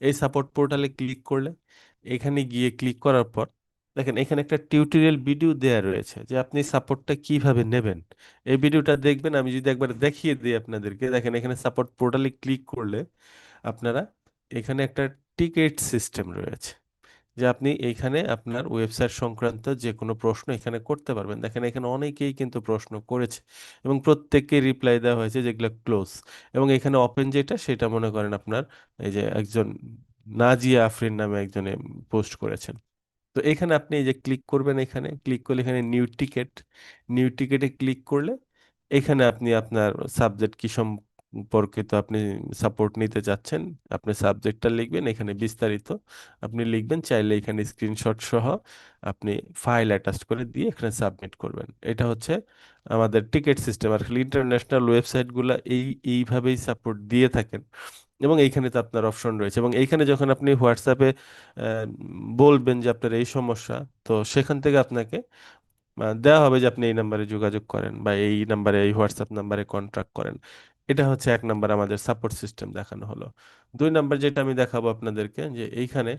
এই সাপোর্ট পোর্টালে ক্লিক করলে এখানে গিয়ে ক্লিক করার পর দেখেন এখানে একটা টিউটোরিয়াল ভিডিও দেয়া রয়েছে যে আপনি সাপোর্টটা কিভাবে নেবেন। এই ভিডিওটা দেখবেন, আমি যদি একবার দেখিয়ে দিই আপনাদেরকে। দেখেন এখানে সাপোর্ট পোর্টালে ক্লিক করলে আপনারা এখানে একটা টিকেট সিস্টেম রয়েছে, যে আপনি এইখানে আপনার ওয়েবসাইট সংক্রান্ত যে কোনো প্রশ্ন এখানে করতে পারবেন। দেখেন এখানে অনেকেই কিন্তু প্রশ্ন করেছে এবং প্রত্যেককে রিপ্লাই দেওয়া হয়েছে যেগুলো ক্লোজ। এবং এখানে ওপেন যেটা সেটা মনে করেন আপনার এই যে একজন নাজিয়া আফরিন নামে একজনে পোস্ট করেছেন। তো এখানে আপনি এই যে ক্লিক করবেন, এখানে ক্লিক করলে এখানে নিউ টিকেট, নিউ টিকেটে ক্লিক করলে এখানে আপনি আপনার সাবজেক্ট কি সম্পর্কিত আপনি সাপোর্ট নিতে চাচ্ছেন, আপনি সাবজেক্টটা লিখবেন এখানে বিস্তারিত আপনি লিখবেন, চাইলে এখানে স্ক্রিনশট সহ আপনি ফাইল অ্যাটাচ করে দিয়ে এখানে সাবমিট করবেন। এটা হচ্ছে আমাদের টিকেট সিস্টেম। আর ইন্টারন্যাশনাল ওয়েবসাইটগুলো এইভাবেই সাপোর্ট দিয়ে থাকেন। এবং এইখানে তো আপনার অপশন রয়েছে, এবং এইখানে যখন আপনি হোয়াটসঅ্যাপে বলবেন যে আপনার এই সমস্যা, তো সেখান থেকে আপনাকে দেওয়া হবে যে আপনি এই নাম্বারে যোগাযোগ করেন বা এই নাম্বারে এই হোয়াটসঅ্যাপ নাম্বারে কন্ট্যাক্ট করেন। এটা হচ্ছে এক নাম্বার আমাদের সাপোর্ট সিস্টেম দেখানো হলো। দুই নাম্বার যেটা আমি দেখাবো আপনাদেরকে, যে এইখানে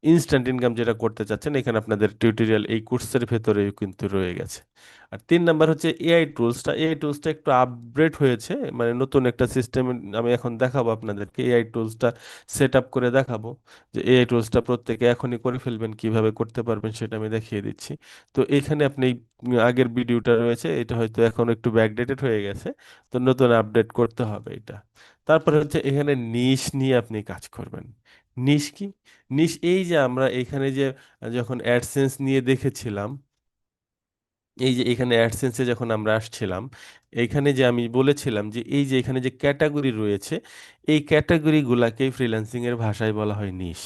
ইনস্ট্যান্ট ইনকাম যেটা করতে চাচ্ছেন এখানে আপনাদের টিউটোরিয়াল এই কোর্সের ভেতরেই কিন্তু রয়ে গেছে। আর তিন নাম্বার হচ্ছে এআই টুলসটা। এআই টুলসটা একটু আপগ্রেড হয়েছে, মানে নতুন একটা সিস্টেম আমি এখন দেখাবো আপনাদেরকে। এআই টুলসটা সেট আপ করে দেখাবো, যে এআই টুলসটা প্রত্যেকে এখনই করে ফেলবেন, কিভাবে করতে পারবেন সেটা আমি দেখিয়ে দিচ্ছি। তো এখানে আপনি আগের ভিডিওটা রয়েছে, এটা হয়তো এখন একটু ব্যাকডেটেড হয়ে গেছে, তো নতুন আপডেট করতে হবে এটা। তারপরে হচ্ছে এখানে নিশ নিয়ে আপনি কাজ করবেন। নিশ কি? নিশ এই যে আমরা এখানে যে যখন অ্যাডসেন্স নিয়ে দেখেছিলাম, এই যে এখানে অ্যাডসেন্সে যখন আমরা আসছিলাম, এইখানে যে আমি বলেছিলাম যে এই যে এখানে যে ক্যাটাগরি রয়েছে, এই ক্যাটাগরি গুলাকেই ফ্রিল্যান্সিং এর ভাষায় বলা হয় নিশ।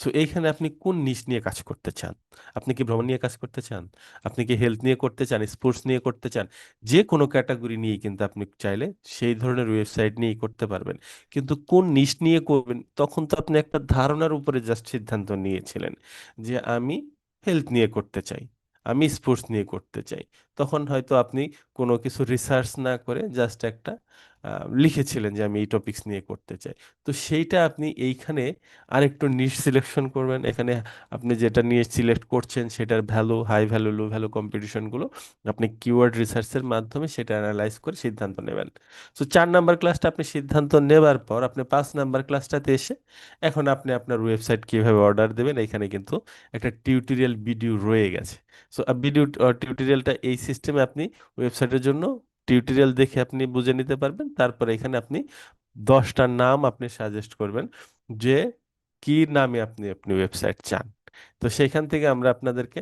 সো এইখানে আপনি কোন নিশ নিয়ে কাজ করতে চান? আপনি কি ভ্রমণ নিয়ে কাজ করতে চান? আপনি কি হেলথ নিয়ে করতে চান? স্পোর্টস নিয়ে করতে চান? যে কোনো ক্যাটাগরি নিয়ে কিন্তু আপনি চাইলে সেই ধরনের ওয়েবসাইট নিয়েই করতে পারবেন। কিন্তু কোন নিশ নিয়ে করবেন তখন তো আপনি একটা ধারণার উপরে জাস্ট সিদ্ধান্ত নিয়েছিলেন যে আমি হেলথ নিয়ে করতে চাই, আমি স্পোর্টস নিয়ে করতে চাই। তখন হয়তো আপনি কোনো কিছু রিসার্চ না করে জাস্ট একটা লিখেছিলেন যে আমি এই টপিকস নিয়ে করতে চাই। তো সেইটা আপনি এইখানে আরেকটু নিশ সিলেকশন করবেন। এখানে আপনি যেটা নিয়ে সিলেক্ট করছেন সেটার ভ্যালু, হাই ভ্যালু, লো ভ্যালু কম্পিটিশনগুলো আপনি কিওয়ার্ড রিসার্চের মাধ্যমে সেটা অ্যানালাইজ করে সিদ্ধান্ত নেবেন। তো 4 নাম্বার ক্লাসটা আপনি সিদ্ধান্ত নেবার পর আপনি 5 নাম্বার ক্লাসটাতে এসে এখন আপনি আপনার ওয়েবসাইট কিভাবে অর্ডার দেবেন এখানে কিন্তু একটা টিউটোরিয়াল ভিডিও রয়ে গেছে। সো ভিডিও টিউটোরিয়ালটা এই সিস্টেমে আপনি ওয়েবসাইটের জন্য টিউটোরিয়াল দেখে আপনি বুঝে নিতে পারবেন। তারপরে এখানে আপনি 10টা নাম আপনি সাজেস্ট করবেন যে কি নামে আপনি আপনি ওয়েবসাইট চান। তো সেখান থেকে আমরা আপনাদেরকে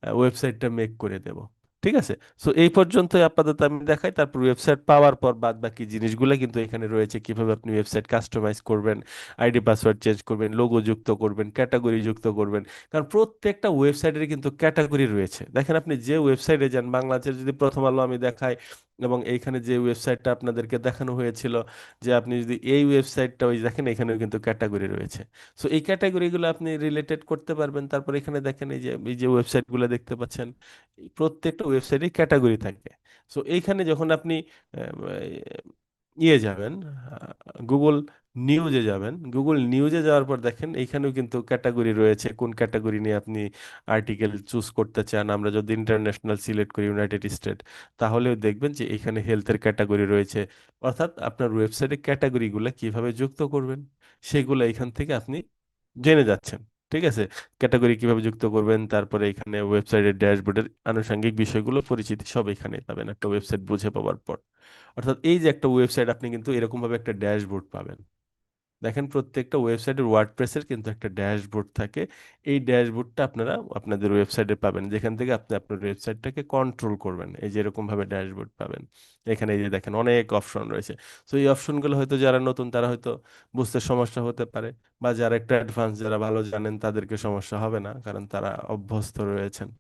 ওয়েবসাইটটা মেক করে দেব। ঠিক আছে। সো এই পর্যন্ত আপাতত আমি দেখাই, তারপর ওয়েবসাইট পাওয়ার পর বাদ বাকি জিনিসগুলো কিন্তু এখানে রয়েছে, কিভাবে আপনি ওয়েবসাইট কাস্টমাইজ করবেন, আইডি পাসওয়ার্ড চেঞ্জ করবেন, লোগো যুক্ত করবেন, ক্যাটাগরি যুক্ত করবেন। কারণ প্রত্যেকটা ওয়েবসাইটের কিন্তু ক্যাটাগরি রয়েছে। দেখেন আপনি যে ওয়েবসাইটে যান, বাংলাদেশের যদি প্রথম আলো আমি দেখাই, এবং এইখানে যে ওয়েবসাইটটা আপনাদেরকে দেখানো হয়েছিল, যে আপনি যদি এই ওয়েবসাইটটা ওই দেখেন এখানেও কিন্তু ক্যাটাগরি রয়েছে। সো এই ক্যাটাগরিগুলো আপনি রিলেটেড করতে পারবেন। তারপর এখানে দেখেন এই যে ওয়েবসাইটগুলো দেখতে পাচ্ছেন, এই প্রত্যেকটা ওয়েবসাইটে ক্যাটাগরি থাকে। সো এইখানে যখন আপনি যাবেন, গুগল নিউজে যাবেন, গুগল নিউজে যাওয়ার পর দেখেন এইখানেও কিন্তু ক্যাটাগরি রয়েছে, কোন ক্যাটাগরি নিয়ে আপনি আর্টিকেল চুজ করতে চান। আমরা যদি ইন্টারন্যাশনাল সিলেক্ট করি, ইউনাইটেড স্টেট, তাহলেও দেখবেন যে এখানে হেলথের ক্যাটাগরি রয়েছে। অর্থাৎ আপনার ওয়েবসাইটে ক্যাটাগরিগুলো কিভাবে যুক্ত করবেন সেগুলো এখান থেকে আপনি জেনে যাচ্ছেন। ঠিক আছে। ক্যাটাগরি কিভাবে যুক্ত করবেন, তারপরে এখানে ওয়েবসাইটের ড্যাশবোর্ডের আনুষঙ্গিক বিষয়গুলো পরিচিতি সব এখানে পাবেন একটা ওয়েবসাইট বুঝে পাওয়ার পর। অর্থাৎ এই যে একটা ওয়েবসাইট, আপনি কিন্তু এরকম ভাবে একটা ড্যাশবোর্ড পাবেন। দেখেন প্রত্যেকটা ওয়েবসাইটের ওয়ার্ডপ্রেসের কিন্তু একটা ড্যাশবোর্ড থাকে। এই ড্যাশবোর্ডটা আপনারা আপনাদের ওয়েবসাইটে পাবেন, যেখান থেকে আপনি আপনার ওয়েবসাইটটাকে কন্ট্রোল করবেন। এই যে এরকম ভাবে ড্যাশবোর্ড পাবেন। এখানে এই যে দেখেন অনেক অপশন রয়েছে। তো এই অপশনগুলো হয়তো যারা নতুন তারা হয়তো বুঝতে সমস্যা হতে পারে, বা যারা একটা অ্যাডভান্স যারা ভালো জানেন তাদেরকে সমস্যা হবে না, কারণ তারা অভ্যস্ত রয়েছেন।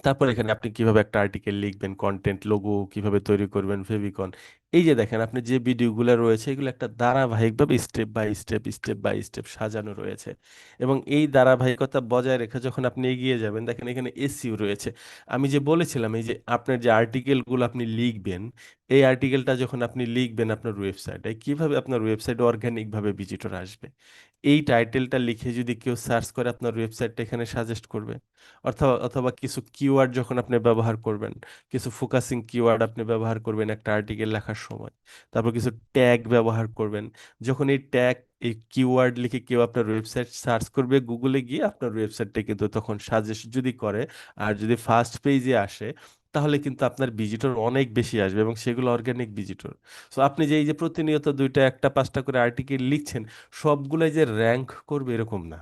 তারপর এখানে আপনি কিভাবে একটা আর্টিকেল লিখবেন, কন্টেন্ট, লোগো কিভাবে তৈরি করবেন, ফেভিকন, এই যে দেখেন আপনি যে ভিডিওগুলো রয়েছে এগুলো একটা ধারাবাহিকভাবে স্টেপ বাই স্টেপ সাজানো রয়েছে, এবং এই ধারাবাহিকতা বজায় রেখে যখন আপনি এগিয়ে যাবেন, দেখেন এখানে এসইও রয়েছে। আমি যে বলেছিলাম এই যে আপনার যে আর্টিকেলগুলো আপনি লিখবেন, এই আর্টিকেলটা যখন আপনি লিখবেন আপনার ওয়েবসাইটে, কিভাবে আপনার ওয়েবসাইটে অর্গানিকভাবে ভিজিটর আসবে, এই টাইটেলটা লিখে যদি কেউ সার্চ করে আপনার ওয়েবসাইটটা এখানে সাজেস্ট করবে। অথবা অথবা কিছু কিওয়ার্ড যখন আপনি ব্যবহার করবেন, কিছু ফোকাসিং কিওয়ার্ড আপনি ব্যবহার করবেন একটা আর্টিকেল লেখার সময়, তারপর কিছু ট্যাগ ব্যবহার করবেন। যখন এই ট্যাগ, এই কিওয়ার্ড লিখে কেউ আপনার ওয়েবসাইট সার্চ করবে গুগলে গিয়ে, আপনার ওয়েবসাইটটা কিন্তু তখন সাজেস্ট যদি করে, আর যদি ফার্স্ট পেজে আসে, তাহলে কিন্তু আপনার ভিজিটর অনেক বেশি আসবে, এবং সেগুলো অর্গানিক ভিজিটর। সো আপনি যে এই যে প্রতিনিয়ত দুইটা একটা পাঁচটা করে আর্টিকেল লিখছেন, সবগুলাই যে র্যাঙ্ক করবে এরকম না।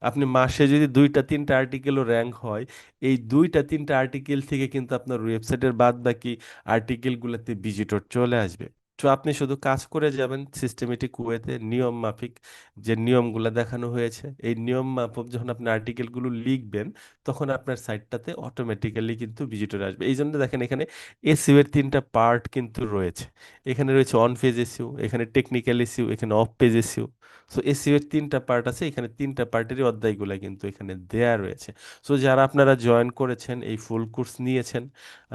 আপনি মাসে যদি দুইটা তিনটা আর্টিকেলও র্যাঙ্ক হয়, এই দুইটা তিনটা আর্টিকেল থেকে কিন্তু আপনার ওয়েবসাইটের বাদ বাকি আর্টিকেলগুলোতে ভিজিটর চলে আসবে। তো আপনি শুধু কাজ করে যাবেন সিস্টেমেটিক ওয়েতে, নিয়ম মাফিক, যে নিয়মগুলো দেখানো হয়েছে এই নিয়ম মাফিক যখন আপনি আর্টিকেলগুলো লিখবেন, তখন আপনার সাইটটাতে অটোমেটিক্যালি কিন্তু ভিজিটর আসবে। এই জন্য দেখেন এখানে এসইও এর তিনটা পার্ট কিন্তু রয়েছে। এখানে রয়েছে অন পেজ এসইও, এখানে টেকনিক্যাল এসইও, এখানে of page SEO. So SEO এর তিনটা পার্ট আছে, এখানে তিনটা পার্টেরই অধ্যায়গুলো কিন্তু এখানে দেয়া রয়েছে। সো যারা আপনারা জয়েন করেছেন, এই ফুল কোর্স নিয়েছেন,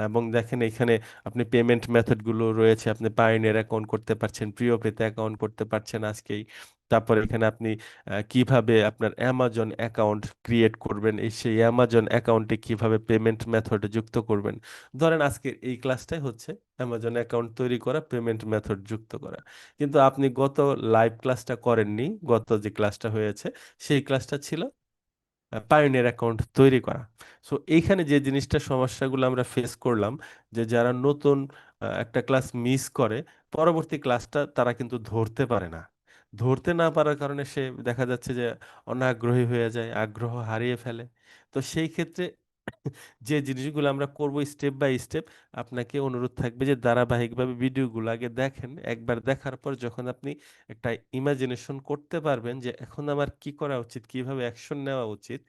এবং দেখেন এখানে আপনি পেমেন্ট মেথডগুলো রয়েছে, আপনি পায়োনিয়ার অ্যাকাউন্ট করতে পারছেন, প্রিয় পেতে অ্যাকাউন্ট করতে পারছেন আজকেই। তারপর এখানে আপনি কিভাবে আপনার অ্যামাজন অ্যাকাউন্ট ক্রিয়েট করবেন, এই সেই অ্যামাজন অ্যাকাউন্টে কিভাবে পেমেন্ট মেথড যুক্ত করবেন। ধরেন আজকের এই ক্লাসটাই হচ্ছে অ্যামাজন অ্যাকাউন্ট তৈরি করা, পেমেন্ট মেথড যুক্ত করা। কিন্তু আপনি গত লাইভ ক্লাসটা করেননি, গত যে ক্লাসটা হয়েছে সেই ক্লাসটা ছিল পায়োনিয়ার অ্যাকাউন্ট তৈরি করা। সো এইখানে যে জিনিসটা সমস্যাগুলো আমরা ফেস করলাম, যে যারা নতুন একটা ক্লাস মিস করে, পরবর্তী ক্লাসটা তারা কিন্তু ধরতে পারে না। ধরতে না পারার কারণে সে দেখা যাচ্ছে যে অনাগ্রহী হয়ে যায়, আগ্রহ হারিয়ে ফেলে। তো সেই ক্ষেত্রে যে জিনিসগুলো আমরা করব স্টেপ বাই স্টেপ, আপনাকে অনুরোধ থাকবে যে ধারাবাহিকভাবে ভিডিওগুলো আগে দেখেন। একবার দেখার পর যখন আপনি একটা ইমাজিনেশন করতে পারবেন যে এখন আমার কি করা উচিত, কিভাবে অ্যাকশন নেওয়া উচিত,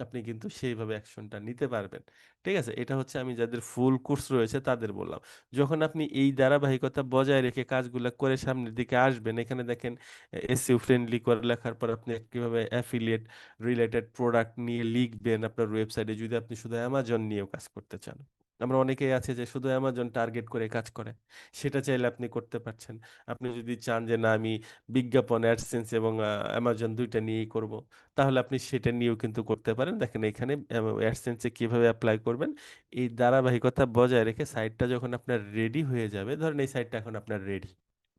আপনি কিন্তু সেইভাবে অ্যাকশনটা নিতে পারবেন। ঠিক আছে, এটা হচ্ছে আমি যাদের ফুল কোর্স রয়েছে তাদের বললাম। যখন আপনি এই ধারাবাহিকতা বজায় রেখে কাজগুলো করে সামনের দিকে আসবেন, এখানে দেখেন এসইও ফ্রেন্ডলি করে লেখার পর আপনি কিভাবে অ্যাফিলিয়েট রিলেটেড প্রোডাক্ট নিয়ে লিখবেন আপনার ওয়েবসাইটে, যদি আপনি শুধু অ্যামাজন নিয়েও কাজ করতে চান। আমরা অনেকেই আছে যে শুধু অ্যামাজন টার্গেট করে কাজ করে, সেটা চাইলে আপনি করতে পারছেন। আপনি যদি চান যে না আমি বিজ্ঞাপন অ্যাডসেন্স এবং অ্যামাজন দুইটা নিয়েই করব, তাহলে আপনি সেটা নিয়েও কিন্তু করতে পারেন। দেখেন এখানে অ্যাডসেন্সে কিভাবে অ্যাপ্লাই করবেন, এই ধারাবাহিকতা বজায় রেখে সাইটটা যখন আপনার রেডি হয়ে যাবে, ধরেন এই সাইটটা এখন আপনার রেডি,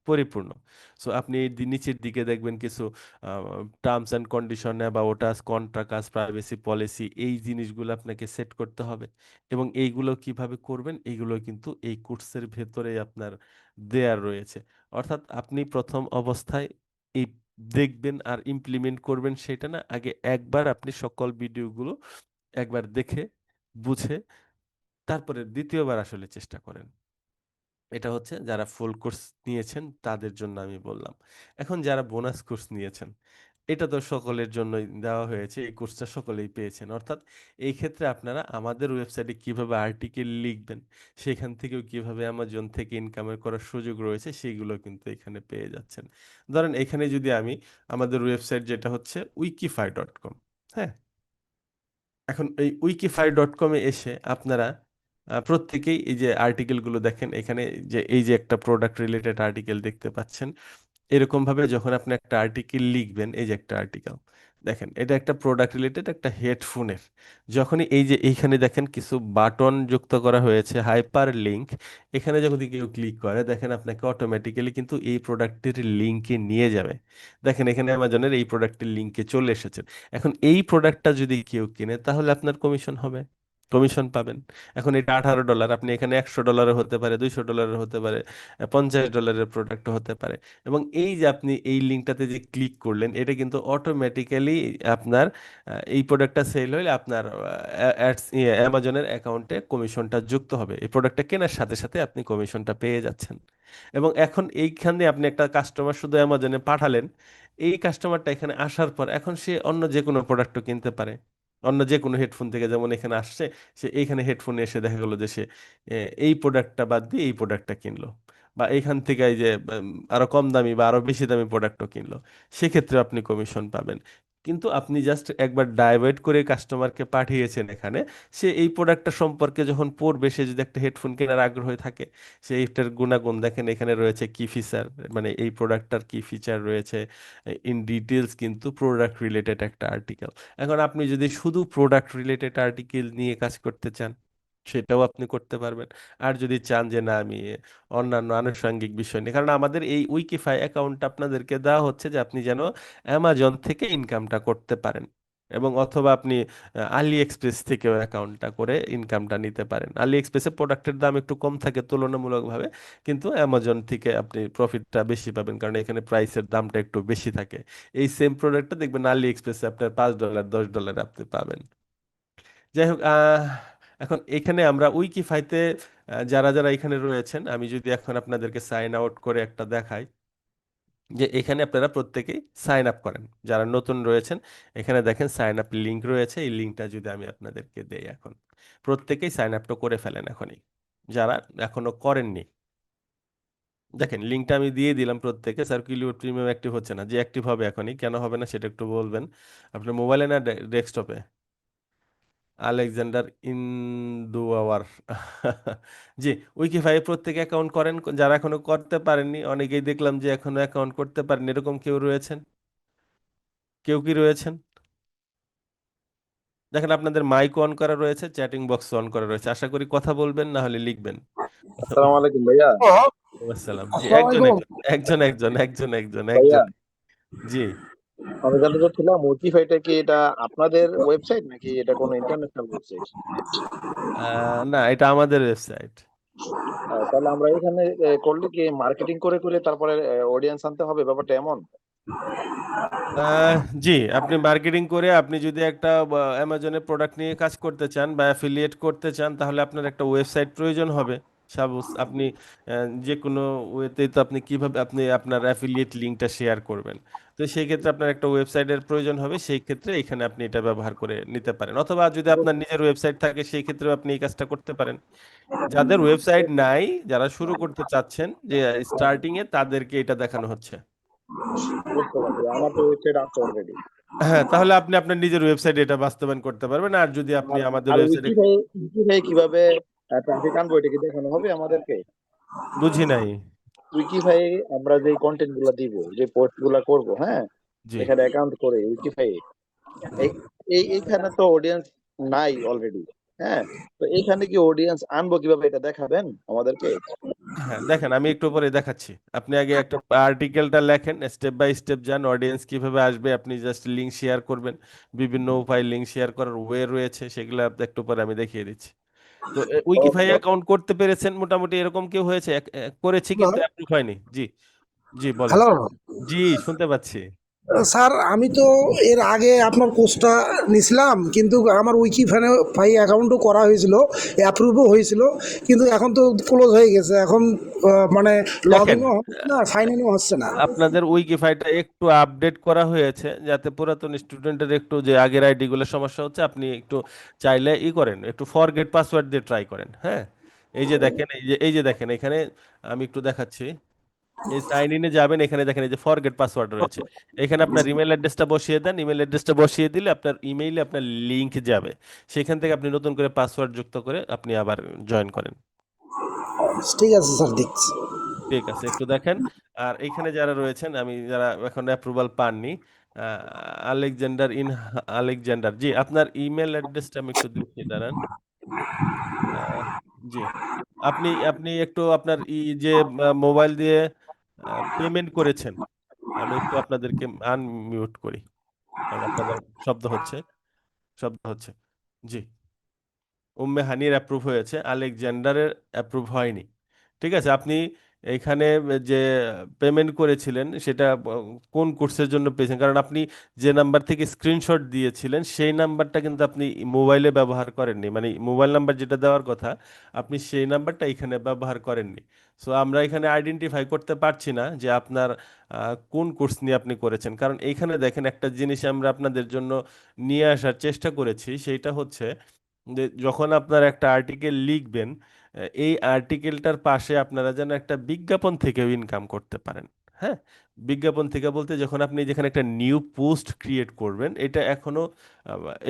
পরিপূর্ণ। সো আপনি এই নিচের দিকে দেখবেন কিছু টার্মস অ্যান্ড কন্ডিশন বা ওটাস কন্ট্রাক্টাস প্রাইভেসি পলিসি, এই জিনিসগুলো আপনাকে সেট করতে হবে। এবং এইগুলো কিভাবে করবেন এইগুলো কিন্তু এই কোর্সের ভেতরে আপনার দেয়ার রয়েছে। অর্থাৎ আপনি প্রথম অবস্থায় এই দেখবেন আর ইমপ্লিমেন্ট করবেন সেটা না, আগে একবার আপনি সকল ভিডিওগুলো একবার দেখে বুঝে তারপরে দ্বিতীয়বার আসলে চেষ্টা করেন। এটা হচ্ছে যারা ফুল কোর্স নিয়েছেন তাদের জন্য আমি বললাম। এখন যারা বোনাস কোর্স নিয়েছেন, এটা তো সকলের জন্যই দেওয়া হয়েছে, এই কোর্সটা সকলেই পেয়েছেন। অর্থাৎ এই ক্ষেত্রে আপনারা আমাদের ওয়েবসাইটে কিভাবে আর্টিকেল লিখবেন, সেখান থেকেও কিভাবে অ্যামাজন থেকে ইনকামের করার সুযোগ রয়েছে, সেইগুলো কিন্তু এখানে পেয়ে যাচ্ছেন। ধরেন এখানে যদি আমি আমাদের ওয়েবসাইট যেটা হচ্ছে wikify.com, হ্যাঁ, এখন এই wikify.com-এ এসে আপনারা প্রত্যেকেই এই যে আর্টিকেলগুলো দেখেন, এখানে যে এই যে একটা প্রোডাক্ট রিলেটেড আর্টিকেল দেখতে পাচ্ছেন, এরকম ভাবে যখন আপনি একটা আর্টিকেল লিখবেন, এই যে একটা আর্টিকেল দেখেন, এটা একটা প্রোডাক্ট রিলেটেড একটা হেডফোনের, যখনই এই যে এইখানে দেখেন কিছু বাটন যুক্ত করা হয়েছে হাইপার লিংক, এখানে যখন কেউ ক্লিক করে দেখেন আপনাকে অটোমেটিক্যালি কিন্তু এই প্রোডাক্টের লিংকে নিয়ে যাবে। দেখেন এখানে অ্যামাজনের এই প্রোডাক্টের লিংকে চলে এসেছে। এখন এই প্রোডাক্টটা যদি কেউ কিনে তাহলে আপনার কমিশন হবে, কমিশন পাবেন। এখন এটা $18, আপনি এখানে $100 হতে পারে, $200 হতে পারে, $50 প্রোডাক্ট হতে পারে। এবং এই যে আপনি এই লিঙ্কটাতে যে ক্লিক করলেন, এটা কিন্তু অটোমেটিক্যালি আপনার এই প্রোডাক্টটা সেল হলে আপনার অ্যামাজনের অ্যাকাউন্টে কমিশনটা যুক্ত হবে। এই প্রোডাক্টটা কেনার সাথে সাথে আপনি কমিশনটা পেয়ে যাচ্ছেন। এবং এখন এইখানে আপনি একটা কাস্টমার শুধু অ্যামাজনে পাঠালেন, এই কাস্টমারটা এখানে আসার পর এখন সে অন্য যে কোনো প্রোডাক্টও কিনতে পারে, অন্য যে কোনো হেডফোন থেকে, যেমন এখানে আসছে, সে এইখানে হেডফোনে এসে দেখা গেলো যে সে এই প্রোডাক্টটা বাদ দিয়ে এই প্রোডাক্টটা কিনলো। বা এইখান থেকে এই যে আরো কম দামি বা আরো বেশি দামি প্রোডাক্টও কিনলো, সেক্ষেত্রে আপনি কমিশন পাবেন। কিন্তু আপনি জাস্ট একবার ডাইভার্ট করে কাস্টমারকে পাঠিয়েছেন এখানে, সে এই প্রোডাক্টটা সম্পর্কে যখন পড়বে, সে যদি একটা হেডফোন কেনার আগ্রহী থাকে, সে এইটার গুণাগুণ দেখেন, এখানে রয়েছে কি ফিচার, মানে এই প্রোডাক্টটার কি ফিচার রয়েছে ইন ডিটেলস, কিন্তু প্রোডাক্ট রিলেটেড একটা আর্টিকেল। এখন আপনি যদি শুধু প্রোডাক্ট রিলেটেড আর্টিকেল নিয়ে কাজ করতে চান, সেটাও আপনি করতে পারবেন। আর যদি চান যে না, আমি অন্যান্য আনুষঙ্গিক বিষয় নিয়ে, কারণ আমাদের এই উইকিফাই অ্যাকাউন্টটা আপনাদেরকে দেওয়া হচ্ছে যে আপনি যেন অ্যামাজন থেকে ইনকামটা করতে পারেন, এবং অথবা আপনি আলি এক্সপ্রেস থেকেও অ্যাকাউন্টটা করে ইনকামটা নিতে পারেন। আলি এক্সপ্রেসে প্রোডাক্টের দাম একটু কম থাকে তুলনামূলকভাবে, কিন্তু অ্যামাজন থেকে আপনি প্রফিটটা বেশি পাবেন, কারণ এখানে প্রাইসের দামটা একটু বেশি থাকে। এই সেম প্রোডাক্টটা দেখবেন আলি এক্সপ্রেসে আপনার $5 $10 আপনি পাবেন। যাই হোক, এখন এখানে আমরা উইকিফাইতে যারা যারা এখানে রয়েছেন, আমি যদি এখন আপনাদেরকে সাইন আউট করে একটা দেখাই, যে এখানে আপনারা প্রত্যেকেই সাইন আপ করেন যারা নতুন রয়েছেন। এখানে দেখেন সাইন আপ লিংক রয়েছে, এই লিংকটা যদি আমি আপনাদেরকে দেই এখন, প্রত্যেকেই সাইন আপটা করে ফেলেন এখনই, যারা এখনো করেননি। দেখেন লিংকটা আমি দিয়ে দিলাম প্রত্যেকে। সার্কুলিউর প্রিমিয়াম অ্যাক্টিভ হচ্ছে না, যে অ্যাক্টিভ হবে এখনই, কেন হবে না সেটা একটু বলবেন। আপনার মোবাইলে না ডেস্কটপে? আলেকজান্ডার ইন্দুয়াওয়ার। জি, উইকিফাই প্রত্যেকে অ্যাকাউন্ট করেন, যারা এখনো করতে পারেননি, অনেকেই দেখলাম যে এখনো অ্যাকাউন্ট করতে পারেন, এরকম কেউ রয়েছেন? কেউ কি রয়েছেন? দেখেন আপনাদের মাইক অন করা রয়েছে, চ্যাটিং বক্স অন করা রয়েছে, আশা করি কথা বলবেন, না হলে লিখবেন। আসসালামু আলাইকুম ভাইয়া। আসসালাম, জি আসসালামু একজন আলাইকুম। একজন একজন একজন একজন একজন ভাইয়া, একজন জি। আমি জানতে চাচ্ছিলাম ওটিফাইটা কি এটা আপনাদের ওয়েবসাইট নাকি এটা কোনো ইন্টারন্যাশনাল ওয়েবসাইট? না, এটা আমাদের ওয়েবসাইট। তাহলে আমরা এখানে করলে কি মার্কেটিং করে করে তারপরে অডিয়েন্স আনতে হবে, ব্যাপারটা এমন? আহ, জি, আপনি মার্কেটিং করে আপনি যদি একটা অ্যামাজনের প্রোডাক্ট নিয়ে কাজ করতে চান বা অ্যাফিলিয়েট করতে চান, তাহলে আপনার একটা ওয়েবসাইট প্রয়োজন হবে। সাপোজ আপনি যে কোনো ওয়েতে, তো আপনি কিভাবে আপনি আপনার অ্যাফিলিয়েট লিঙ্কটা শেয়ার করবেন, তো সেই ক্ষেত্রে আপনার একটা ওয়েবসাইটের প্রয়োজন হবে। সেই ক্ষেত্রে এখানে আপনি এটা ব্যবহার করে নিতে পারেন, অথবা যদি আপনার নিজের ওয়েবসাইট থাকে সেই ক্ষেত্রেও আপনি এই কাজটা করতে পারেন। যাদের ওয়েবসাইট নাই, যারা শুরু করতে চাচ্ছেন যে স্টার্টিং এ, তাদেরকে এটা দেখানো হচ্ছে। বুঝতে পারছি, আমার তো ওয়েবসাইট আছে অলরেডি। হ্যাঁ, তাহলে আপনি আপনার নিজের ওয়েবসাইটে এটা বাস্তবায়ন করতে পারবেন। আর যদি আপনি আর আমাদের আর ওয়েবসাইটে, উইকিফাই উইকিফাই কিভাবে ট্রাফিক আনবো, এটা কি দেখানো হবে আমাদেরকে? বুঝি নাই। উইকিফাই আমরা যে কন্টেন্ট গুলা দিব, যে পোস্ট গুলা করবো, হ্যাঁ, জি, এখানে অ্যাকাউন্ট করে উইকিফাই, এই এইখানে তো অডিয়েন্স নাই অলরেডি, হ্যাঁ, তো এইখানে কি অডিয়েন্স আনবো কিভাবে এটা দেখাবেন আমাদেরকে? হ্যাঁ দেখেন, আমি একটু পরে দেখাচ্ছি। আপনি আগে একটা আর্টিকেলটা লেখেন, স্টেপ বাই স্টেপ যান, অডিয়েন্স কিভাবে আসবে, আপনি জাস্ট লিঙ্ক শেয়ার করবেন। বিভিন্ন উপায় লিঙ্ক শেয়ার করার ওয়ে রয়েছে, সেগুলো একটু পরে আমি দেখিয়ে দিচ্ছি। তো উইকিফাই ওকে। অ্যাকাউন্ট করতে পেরেছেন মোটামুটি, এরকম কেউ হয়েছে? করেছি কিন্তু অ্যাপ্রুভ হয়নি। জি, জি বলেন। হ্যালো জি, শুনতে পাচ্ছি। স্যার, আমি তো এর আগে আপনার কোর্সটা নিছিলাম, কিন্তু আমার উইকিফাই অ্যাকাউন্টও করা হয়েছিল, অ্যাপ্রুভও হয়েছিল, কিন্তু এখন তো ক্লোজ হয়ে গেছে। এখন মানে লগ দেখেন, ইনও হচ্ছে না, সাইন ইনও হচ্ছে না। আপনাদের উইকিফাইটা একটু আপডেট করা হয়েছে, যাতে পুরাতন স্টুডেন্টের একটু যে আগের আইডি গুলো সমস্যা হচ্ছে, আপনি একটু চাইলে করেন, একটু ফরগেট পাসওয়ার্ড দিয়ে ট্রাই করেন। হ্যাঁ, এই যে দেখেন, এই যে দেখেন এখানে, আমি একটু দেখাচ্ছি। এই সাইন ইনে যাবেন, এখানে দেখেন এই যে ফরগেট পাসওয়ার্ড রয়েছে, এখানে আপনার ইমেল অ্যাড্রেসটা বসিয়ে দেন। ইমেল অ্যাড্রেসটা বসিয়ে দিলে আপনার ইমেইলে আপনার লিংক যাবে, সেখান থেকে আপনি নতুন করে পাসওয়ার্ড যুক্ত করে আপনি আবার জয়েন করেন। ঠিক আছে স্যার, দেখছি। ঠিক আছে, একটু দেখেন। আর এখানে যারা রয়েছেন, আমি যারা এখন অ্যাপ্রুভাল পাননি, আহ, আলেকজান্ডার ইন আলেকজান্ডার, জি আপনার ইমেল অ্যাড্রেসটা আমি একটু দেখি, দাঁড়ান। আহ, জি, আপনি আপনি একটু আপনার যে মোবাইল দিয়ে পেমেন্ট করেছেন, আমি একটু আপনাদেরকে আনমিউট করি, কারণ আপনাদের শব্দ হচ্ছে। জি, উম্মে হানির অ্যাপ্রুভ হয়েছে, আলেকজান্ডারের অ্যাপ্রুভ হয়নি। ঠিক আছে, আপনি এখানে যে পেমেন্ট করেছিলেন সেটা কোন কোর্সের জন্য পেয়েছেন, কারণ আপনি যে নাম্বার থেকে স্ক্রিনশট দিয়েছিলেন সেই নাম্বারটা কিন্তু আপনি মোবাইলে ব্যবহার করেননি, মানে মোবাইল নাম্বার যেটা দেওয়ার কথা, আপনি সেই নাম্বারটা এখানে ব্যবহার করেননি। সো আমরা এখানে আইডেন্টিফাই করতে পারছি না যে আপনার কোন কোর্স নিয়ে আপনি করেছেন। কারণ এইখানে দেখেন, একটা জিনিস আমরা আপনাদের জন্য নিয়ে আসার চেষ্টা করেছি, সেইটা হচ্ছে যে যখন আপনার একটা আর্টিকেল লিখবেন, এই আর্টিকেলটার পাশে আপনারা যেন একটা বিজ্ঞাপন থেকেও ইনকাম করতে পারেন। হ্যাঁ, বিজ্ঞাপন থেকে বলতে যখন আপনি যেখানে একটা নিউ পোস্ট ক্রিয়েট করবেন, এটা এখনো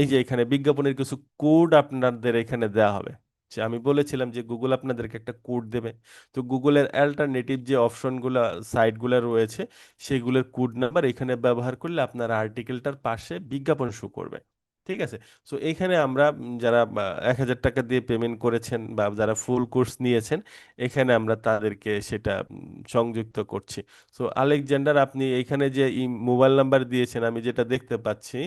এই যে এখানে বিজ্ঞাপনের কিছু কোড আপনাদের এখানে দেওয়া হবে। যে আমি বলেছিলাম যে গুগল আপনাদেরকে একটা কোড দেবে, তো গুগলের অ্যাল্টারনেটিভ যে অপশনগুলো সাইটগুলো রয়েছে সেগুলোর কোড নাম্বার এখানে ব্যবহার করলে আপনার আর্টিকেলটার পাশে বিজ্ঞাপন শো করবে। ঠিক আছে। সো এইখানে আমরা যারা 1,000 টাকা দিয়ে পেমেন্ট করেছেন বা যারা ফুল কোর্স নিয়েছেন, এখানে আমরা তাদেরকে সেটা সংযুক্ত করছি। সো আলেকজান্ডার, আপনি এখানে যে মোবাইল নাম্বার দিয়েছেন আমি যেটা দেখতে পাচ্ছি,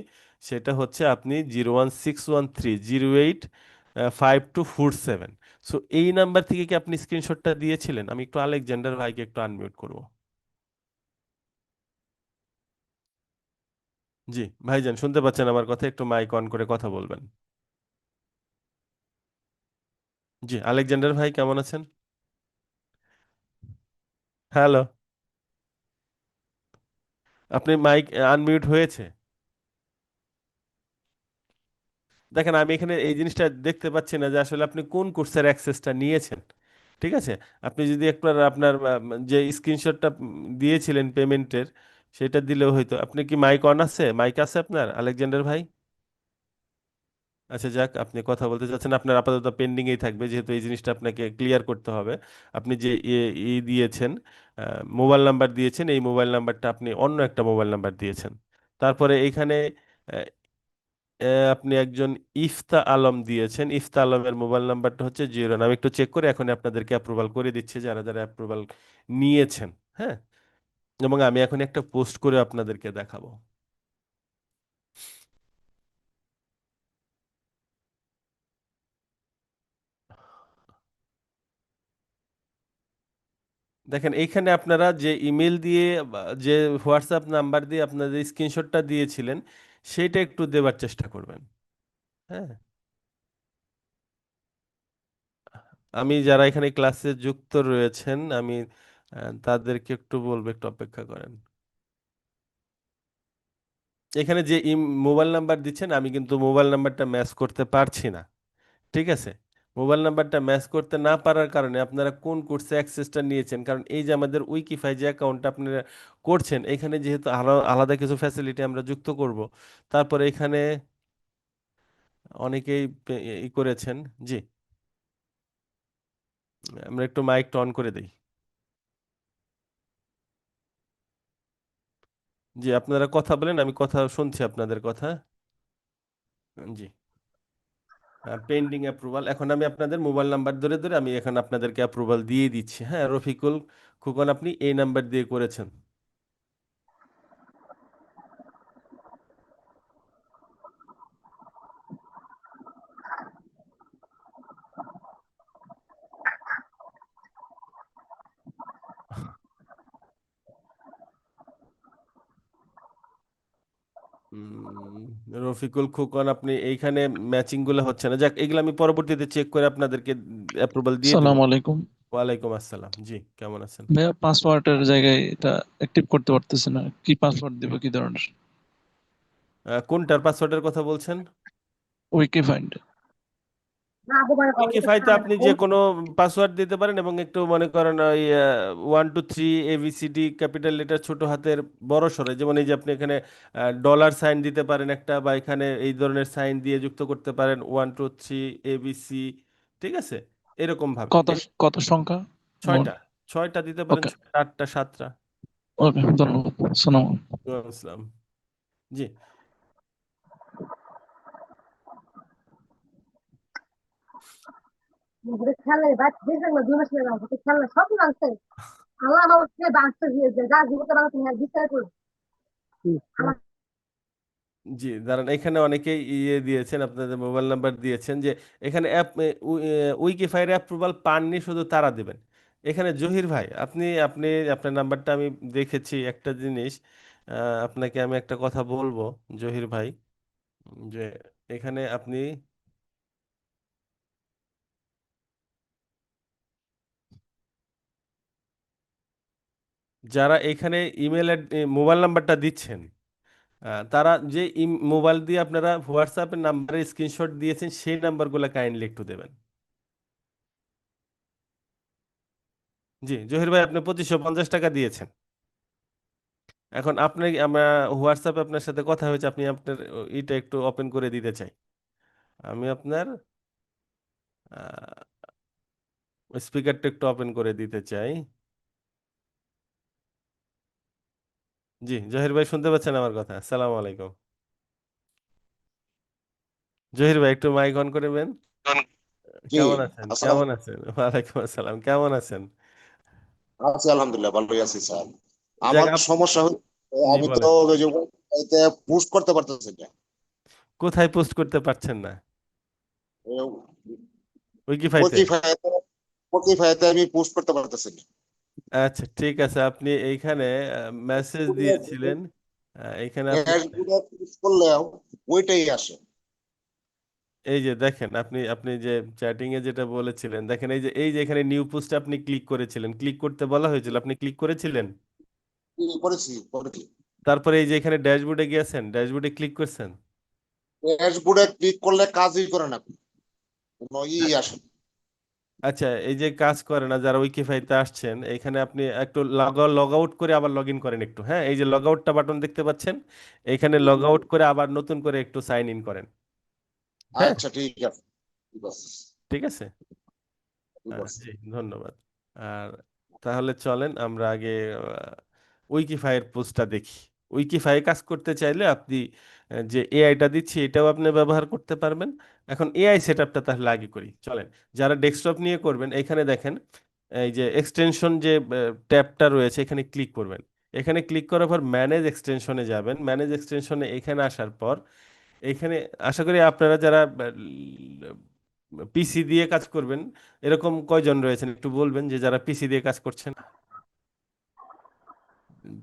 সেটা হচ্ছে আপনি 01613085247। সো এই নাম্বার থেকে কি আপনি স্ক্রিনশটটা দিয়েছিলেন? আমি একটু আলেকজান্ডার ভাইকে একটু আনমিউট করব। জি ভাইজান, শুনতে পাচ্ছেন আমার কথা? একটু মাইক অন করে কথা বলবেন। জি আলেকজান্ডার ভাই, কেমন আছেন? হ্যালো, আপনি মাইক আনমিউট হয়েছে। দেখেন, আমি এখানে এই জিনিসটা দেখতে পাচ্ছি না যে আসলে আপনি কোন কোর্সের অ্যাক্সেসটা নিয়েছেন। ঠিক আছে, আপনি যদি একবার আপনার যে স্ক্রিনশটটা দিয়েছিলেন পেমেন্টের, সেটা দিলেও হয়তো। আপনি কি মাইক অন আছে? মাইক আছে আপনার, আলেকজান্ডার ভাই? আচ্ছা যাক, আপনি কথা বলতে চাচ্ছেন, আপনার আপাতত পেন্ডিং এই থাকবে, যেহেতু এই জিনিসটা আপনাকে ক্লিয়ার করতে হবে। আপনি যে দিয়েছেন, মোবাইল নাম্বার দিয়েছেন, এই মোবাইল নাম্বারটা আপনি অন্য একটা মোবাইল নাম্বার দিয়েছেন। তারপরে এখানে আপনি একজন ইফতা আলম দিয়েছেন। ইফতা আলমের মোবাইল নাম্বারটা হচ্ছে 0। আমি একটু চেক করে এখন আপনাদেরকে অ্যাপ্রুভাল করে দিচ্ছি, যারা যারা অ্যাপ্রুভাল নিয়েছেন। হ্যাঁ, এবং আমি এখন একটা পোস্ট করে আপনাদেরকে দেখাবো। দেখেন এইখানে আপনারা যে ইমেল দিয়ে বা যে হোয়াটসঅ্যাপ নাম্বার দিয়ে আপনাদের স্ক্রিনশটটা দিয়েছিলেন, সেইটা একটু দেবার চেষ্টা করবেন। হ্যাঁ, আমি যারা এখানে ক্লাসে যুক্ত রয়েছেন, আমি তাদেরকে একটু বলবো একটু অপেক্ষা করেন। এখানে যে মোবাইল নাম্বার দিচ্ছেন, আমি কিন্তু মোবাইল নাম্বারটা ম্যাচ করতে পারছি না। ঠিক আছে, মোবাইল নাম্বারটা ম্যাচ করতে না পারার কারণে আপনারা কোন কোর্সে অ্যাক্সেসটা নিয়েছেন, কারণ এই যে আমাদের উইকিফাই যে অ্যাকাউন্টটা আপনারা করছেন, এখানে যেহেতু আলাদা কিছু ফ্যাসিলিটি আমরা যুক্ত করব। তারপরে এখানে অনেকেই ই করেছেন। জি, আমরা একটু মাইকটা অন করে দিই। জি, আপনারা কথা বলেন, আমি কথা শুনছি আপনাদের কথা। জি, পেন্ডিং অ্যাপ্রুভাল। এখন আমি আপনাদের মোবাইল নাম্বার ধরে ধরে আমি এখন আপনাদেরকে অ্যাপ্রুভাল দিয়ে দিচ্ছি। হ্যাঁ, রফিকুল খোকন, আপনি এই নাম্বার দিয়ে করেছেন। রফিকুল খোকন, আপনি এইখানে ম্যাচিং গুলো হচ্ছে না। যাক, এগুলো আমি পরবর্তীতে চেক করে আপনাদেরকে অ্যাপ্রুভাল দিয়ে দিব। সালাম আলাইকুম। ওয়ালাইকুম আসসালাম। জি, কেমন আছেন? ভাইয়া পাসওয়ার্ডের জায়গায় এটা অ্যাক্টিভ করতে পারতেছি না, কি পাসওয়ার্ড দিব, কি ধরনের? কোনটার পাসওয়ার্ডের কথা বলছেন? Wiki find. উইকিফাইতে আপনি যে কোনো পাসওয়ার্ড দিতে পারেন, এবং একটু মনে করেন ওই 1 2 3 ABCD ক্যাপিটাল লেটার ছোট হাতের বড় সরে, যেমন এই যে আপনি এখানে ডলার সাইন দিতে পারেন একটা, বা এখানে এই ধরনের সাইন দিয়ে যুক্ত করতে পারেন 1 2 3 ABC। ঠিক আছে, এরকম ভাবে কত কত সংখ্যা মোট? ছয়টা, ছয়টা দিতে পারেন, ওকে, ছয়টা, আটটা, সাতটা। ওকে, ধন্যবাদ। সালাম। ওয়ালাইকুম আসসালাম। জি, খেলে বাচ্চা দেখলাম 2 মাস লাগে খেলনা সব লাগছে আল্লাহ আমার কে বাঁচতে দিয়েছে যা জীবনটা বাঁচতে হ্যাঁ বিচার করুন আমার জি, দাঁড়ান, এখানে অনেকেই ইয়ে দিয়েছেন, আপনাদের মোবাইল নাম্বার দিয়েছেন, যে এখানে অ্যাপ উইকিফাইয়ের অ্যাপ্রুভাল পাননি, শুধু তারা দেবেন। এখানে জহির ভাই, আপনি আপনি আপনার নাম্বারটা আমি দেখেছি। একটা জিনিস আপনাকে আমি একটা কথা বলবো, জহির ভাই, যে এখানে আপনি যারা এখানে ইমেল মোবাইল নাম্বারটা দিচ্ছেন, তারা যে মোবাইল দিয়ে আপনারা হোয়াটসঅ্যাপের নাম্বারে স্ক্রিনশট দিয়েছেন, সেই নাম্বারগুলো কাইন্ডলি একটু দেবেন। জি জহির ভাই, আপনি 2550 টাকা দিয়েছেন। এখন আপনি, আমরা হোয়াটসঅ্যাপে আপনার সাথে কথা হয়েছে, আপনি আপনার এটা একটু ওপেন করে দিতে চাই। আমি আপনার স্পিকারটা একটু ওপেন করে দিতে চাই। জি জহির ভাই, শুনতে পাচ্ছেন আমার কথা? আসসালামু আলাইকুম। জহির ভাই, একটু মাইক অন করবেন। জি, কেমন আছেন? আসসালাম। কেমন আছেন? ওয়ালাইকুম আসসালাম, কেমন আছেন? আছি আলহামদুলিল্লাহ, ভালোই আছি স্যার। যাক আমার সমস্যা হচ্ছে জি আমি তো বলেন। ওই যে এতে পুশ করতে পারতেছি না। কোথায় পোস্ট করতে পারছেন না? উইকিফাইতে? স্পটিফাইতে স্পটিফাইতে আমি পুশ করতে পারতেছি না। আচ্ছা ঠিক আছে, আপনি এইখানে মেসেজ দিয়েছিলেন, এইখানে আপনি ড্যাশবোর্ডে পুশ করলেও ওইটাই আসে। এই যে দেখেন, আপনি আপনি যে চ্যাটিং এ যেটা বলেছিলেন, দেখেন এই যে এখানে নিউ পোস্টে আপনি ক্লিক করেছিলেন, ক্লিক করতে বলা হয়েছিল, আপনি ক্লিক করেছিলেন। করেছি। তারপরে এই যে এখানে ড্যাশবোর্ডে গিয়েছেন, ড্যাশবোর্ডে ক্লিক করছেন। ড্যাশবোর্ডে ক্লিক করলে কাজই করে না, কোনো আসে না। আচ্ছা, এই যে কাজ করে না, যারা উইকিফাইতে আসছেন, এখানে আপনি একটু লগ আউট করে আবার লগ ইন করেন একটু, হ্যাঁ, এই যে লগ আউটটা বাটন দেখতে পাচ্ছেন, এখানে লগ আউট করে আবার নতুন করে একটু সাইন ইন করেন। হ্যাঁ, আচ্ছা ঠিক আছে, ঠিক আছে, ঠিক আছে। ঠিক আছে। জি ধন্যবাদ। আর তাহলে চলেন আমরা আগে উইকিফাইয়ের পোস্টটা দেখি। উইকিফাই কাজ করতে চাইলে আপনি যে এআইটা দিচ্ছি এটাও আপনি ব্যবহার করতে পারবেন। এখন এআই সেটআপটা তাহলে আগে করি, চলেন। যারা ডেস্কটপ নিয়ে করবেন, এখানে দেখেন এই যে এক্সটেনশন যে ট্যাবটা রয়েছে, এখানে ক্লিক করবেন। এখানে ক্লিক করার পর ম্যানেজ এক্সটেনশনে যাবেন। ম্যানেজ এক্সটেনশনে এখানে আসার পর এখানে, আশা করি আপনারা যারা পিসি দিয়ে কাজ করবেন, এরকম কয়জন রয়েছেন একটু বলবেন, যে যারা পিসি দিয়ে কাজ করছেন।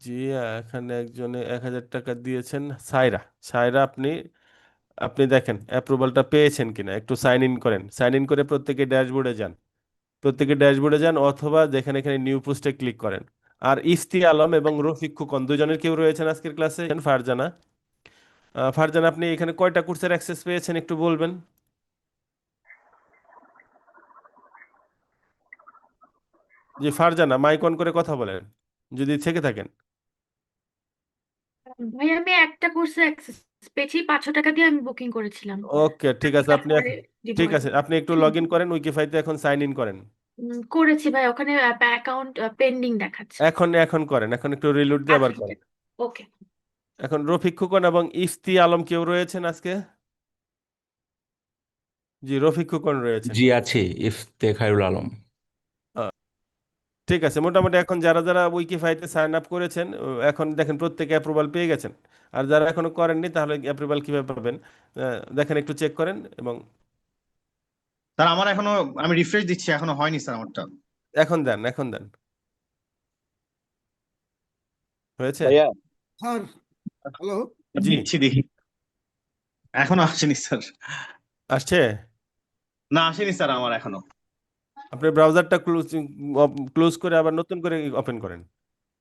জি, এখানে একজনে 1000 টাকা দিয়েছেন, সায়রা। সায়রা, আপনি আপনি দেখেন অ্যাপ্রুভালটা পেয়েছেন কিনা, একটু সাইন ইন করেন। সাইন ইন করে প্রত্যেকে ড্যাশবোর্ডে যান, প্রত্যেকে ড্যাশবোর্ডে যান, অথবা যেখানে এখানে নিউ পোস্টে ক্লিক করেন। আর ইফতি আলম এবং রফিক খোকন দুজনের কেউ রয়েছেন আজকের ক্লাসে? ফারজানা, ফারজানা, আপনি এখানে কয়টা কোর্সের অ্যাক্সেস পেয়েছেন একটু বলবেন। জি ফারজানা, মাইক অন করে কথা বলেন যদি থেকে থাকেন। ভাই আমি একটা কোর্সে অ্যাক্সেস পেয়েছি, 500 টাকা দিয়ে আমি বুকিং করেছিলাম। ওকে ঠিক আমি আছে, আপনি তারপরে দিব ঠিক আর আছে, কি। আপনি একটু লগ ইন করেন উইকিফাইতে, এখন সাইন ইন করেন। করেছি ভাই, ওখানে অ্যাকাউন্ট পেন্ডিং দেখাচ্ছে। এখন এখন করেন, এখন একটু রিলোড দিয়ে আচ্ছা আবার ঠিক করেন। আছে, ওকে। এখন রফিক খোকন এবং ইফতি আলম কেউ রয়েছেন আজকে? জি রফিক খোকন রয়েছেন। জি আছে, ইফতেখারুল আলম। আহ, ঠিক আছে, মোটামুটি এখন যারা যারা উইকিফাইতে সাইন আপ করেছেন, এখন দেখেন প্রত্যেকে অ্যাপ্রুভাল পেয়ে গেছেন। আর যারা এখনো করেননি, তাহলে অ্যাপ্রুভাল কিভাবে পাবেন? দেখেন একটু চেক করেন এবং স্যার আমার এখনো, আমি রিফ্রেশ দিচ্ছি, এখনো হয়নি স্যার আমারটা। এখন দেন, এখন দেন। হয়েছে? ভাইয়া, স্যার, হ্যালো। জি দিচ্ছি দেখি, এখনো আসেনি স্যার। আসছে। না আসেনি স্যার আমার এখনো। আপনি ব্রাউজারটা ক্লোজ ক্লোজ করে আবার নতুন করে ওপেন করেন।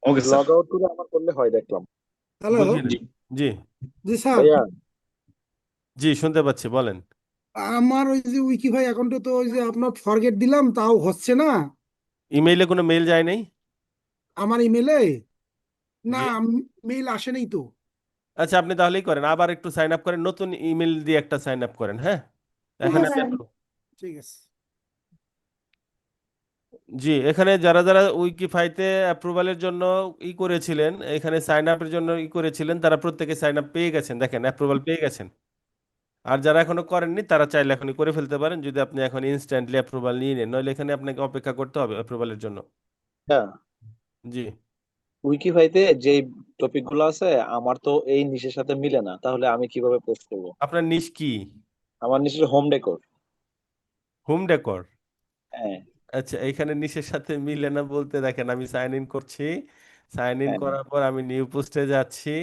Okay sir. লগ আউট করে আমার করলে হয় দেখলাম। হ্যালো। বুঝলেন? জি। জি জি স্যার, ভাইয়া, জি শুনতে পাচ্ছি, বলেন। আমার ওই যে উইকিফাই অ্যাকাউন্টে তো ওই যে আপনার ফরগেট দিলাম, তাও হচ্ছে না। ইমেইলে কোনো মেইল যায় নাই? আমার ইমেলে না, জি মেইল আসেনি তো। আচ্ছা, আপনি তাহলেই করেন, আবার একটু সাইন আপ করেন, নতুন ইমেল দিয়ে একটা সাইন আপ করেন, হ্যাঁ। এখানে আমি ঠিক আছে। জি, এখানে যারা যারা উইকিফাইতে অ্যাপ্রুভালের জন্য ই করেছিলেন, এখানে সাইন আপের জন্য ই করেছিলেন, তারা প্রত্যেকে সাইন আপ পেয়ে গেছেন, দেখেন অ্যাপ্রুভাল পেয়ে গেছেন। আর যারা এখনো করেননি, তারা চাইলে এখনই করে ফেলতে পারেন, যদি আপনি এখন ইনস্ট্যান্টলি অ্যাপ্রুভাল নিয়ে নেন, নইলে এখানে আপনাকে অপেক্ষা করতে হবে অ্যাপ্রুভালের জন্য। হ্যাঁ, জি উইকিফাইতে যে টপিক গুলো আছে আমার তো এই নিশের সাথে মিলে না, তাহলে আমি কিভাবে পোস্ট করবো? আপনার নিশ কি? আমার নিশের হোম ডেকোর। Home decor? হ্যাঁ, আচ্ছা, এখানে নিশের সাথে মিলে না বলতে, দেখেন আমি সাইন ইন করছি, সাইন ইন হ্যাঁ, করার পর আমি নিউ পোস্টে যাচ্ছি।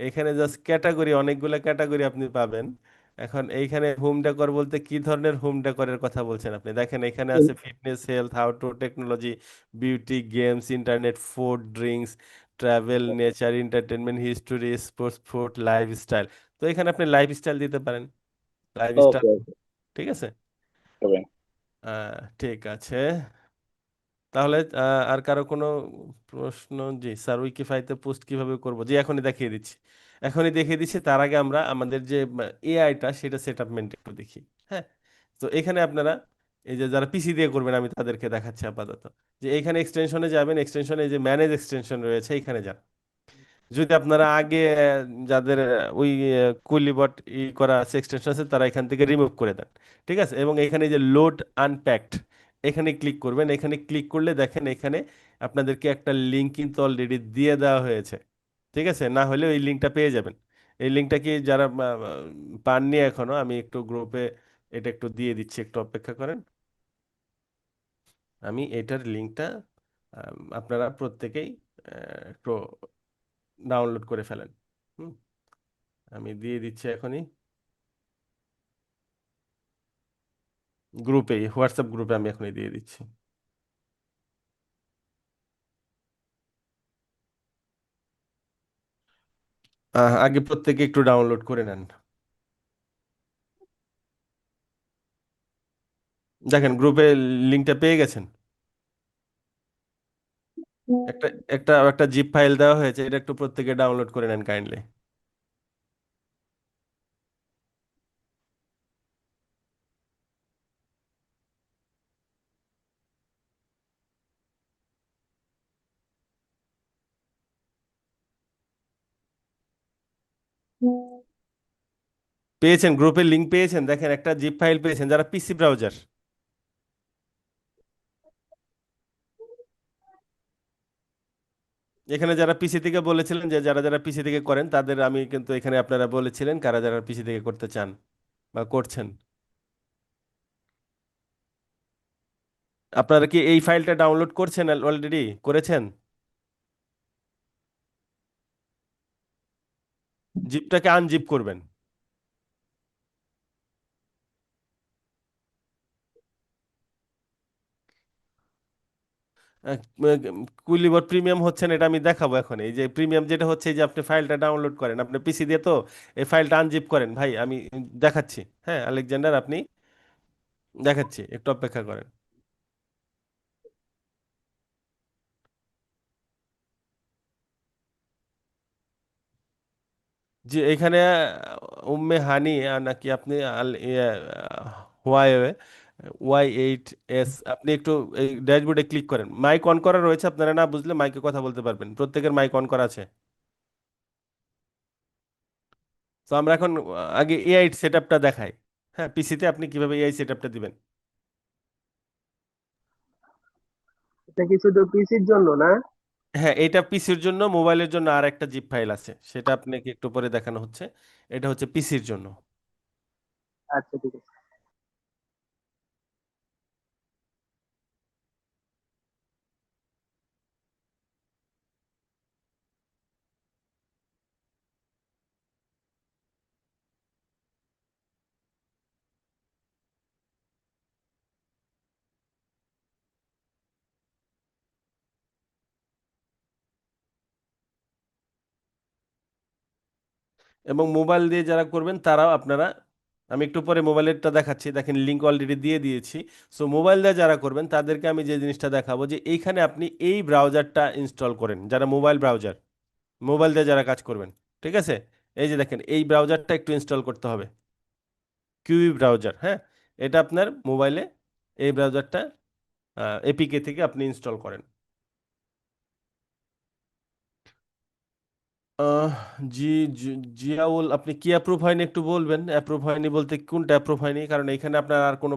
এখানে জাস্ট ক্যাটাগরি, অনেকগুলো ক্যাটাগরি আপনি পাবেন। এখন এইখানে হোম ডেকর বলতে কি ধরনের হোম ডেকরের কথা বলছেন আপনি? দেখেন এখানে আছে fitness, health, how to, technology, beauty, games, internet, food, drinks, travel, nature, entertainment, history, sports, food, lifestyle. তো এখানে আপনি লাইফস্টাইল দিতে পারেন, লাইফস্টাইল। ওকে, ওকে, ঠিক আছে, তবে ঠিক আছে। তাহলে আর কারো কোনো প্রশ্ন? জি স্যার, উইকিফাইতে পোস্ট কিভাবে করব? জি এখনই দেখিয়ে দিচ্ছি, এখনই দেখিয়ে দিচ্ছি। তার আগে আমরা আমাদের যে এআইটা সেটা সেট আপ একটু দেখি। হ্যাঁ, তো এখানে আপনারা এই যে যারা পিসি দিয়ে করবেন আমি তাদেরকে দেখাচ্ছি আপাতত। যে এখানে এক্সটেনশনে যাবেন, এক্সটেনশনে যে ম্যানেজ এক্সটেনশন রয়েছে এখানে যান। যদি আপনারা আগে যাদের ওই কুইলিবট করা আছে, এক্সটেনশন আছে, তারা এখান থেকে রিমুভ করে দেন। ঠিক আছে, এবং এখানে যে লোড আনপ্যাকড এখানে ক্লিক করবেন। এখানে ক্লিক করলে দেখেন এখানে আপনাদেরকে একটা লিঙ্ক কিন্তু অলরেডি দিয়ে দেওয়া হয়েছে। ঠিক আছে, না হলে ওই লিঙ্কটা পেয়ে যাবেন। এই লিঙ্কটা কি যারা পাননি এখনো, আমি একটু গ্রুপে এটা একটু দিয়ে দিচ্ছি, একটু অপেক্ষা করেন। আমি এটার লিঙ্কটা আপনারা প্রত্যেকেই একটু ডাউনলোড করে ফেলেন। হুম, আমি দিয়ে দিচ্ছি এখনই গ্রুপে, হোয়াটসঅ্যাপ গ্রুপে আমি এখনই দিয়ে দিচ্ছি। আগে প্রত্যেকে একটু ডাউনলোড করে নেন। দেখেন গ্রুপে লিঙ্কটা পেয়ে গেছেন। একটা একটা একটা জিপ ফাইল দেওয়া হয়েছে, এটা একটু প্রত্যেকে ডাউনলোড করে নেন কাইন্ডলি। পেয়েছেন? গ্রুপের লিঙ্ক পেয়েছেন? দেখেন একটা জিপ ফাইল পেয়েছেন যারা পিসি ব্রাউজার। এখানে যারা পিসি থেকে বলেছিলেন, যে যারা যারা পিসি থেকে করেন তাদের আমি কিন্তু এখানে আপনারা বলেছিলেন কারা যারা পিসি থেকে করতে চান বা করছেন। আপনারা কি এই ফাইলটা ডাউনলোড করছেন? অলরেডি করেছেন? জিপটাকে আনজিপ করবেন। কুইলিবট প্রিমিয়াম হচ্ছেন এটা আমি দেখাবো এখন। এই যে প্রিমিয়াম যেটা হচ্ছে, এই যে আপনি ফাইলটা ডাউনলোড করেন আপনি পিসি দিয়ে, তো এই ফাইলটা আনজিপ করেন ভাই, আমি দেখাচ্ছি। হ্যাঁ আলেকজান্ডার, আপনি দেখাচ্ছি, একটু অপেক্ষা করেন। যে এখানে উম্মে হানি নাকি আপনি হোয়াইওয়ে Y8S, আপনি একটু এই ড্যাশবোর্ডে ক্লিক করেন। মাইক অন করা রয়েছে, আপনারা না বুঝলে মাইকে কথা বলতে পারবেন, প্রত্যেকের মাইক অন করা আছে। তো আমরা এখন আগে এআই সেটআপটা দেখাই। হ্যাঁ, পিসিতে আপনি কিভাবে এআই সেটআপটা দিবেন। এটা কি শুধু পিসির জন্য না? হ্যাঁ, এটা পিসির জন্য, মোবাইলের জন্য আর একটা জিপ ফাইল আছে, সেটা আপনাকে একটু পরে দেখানো হচ্ছে। এটা হচ্ছে পিসির জন্য। আচ্ছা ঠিক আছে। এবং মোবাইল দিয়ে যারা করবেন তারাও আপনারা, আমি একটু পরে মোবাইলেরটা দেখাচ্ছি, দেখেন লিঙ্ক অলরেডি দিয়ে দিয়েছি। সো মোবাইল দিয়ে যারা করবেন তাদেরকে আমি যে জিনিসটা দেখাবো, যে এইখানে আপনি এই ব্রাউজারটা ইনস্টল করেন, যারা মোবাইল ব্রাউজার, মোবাইল দিয়ে যারা কাজ করবেন। ঠিক আছে, এই যে দেখেন এই ব্রাউজারটা একটু ইনস্টল করতে হবে, কিউই ব্রাউজার। হ্যাঁ, এটা আপনার মোবাইলে এই ব্রাউজারটা এপিকে থেকে আপনি ইনস্টল করেন। আহ, জি, জিয়াউল, আপনি কি অ্যাপ্রুভ হয়নি একটু বলবেন? অ্যাপ্রুভ হয়নি বলতে কোনটা অ্যাপ্রুভ হয়নি? কারণ এখানে আপনার আর কোনো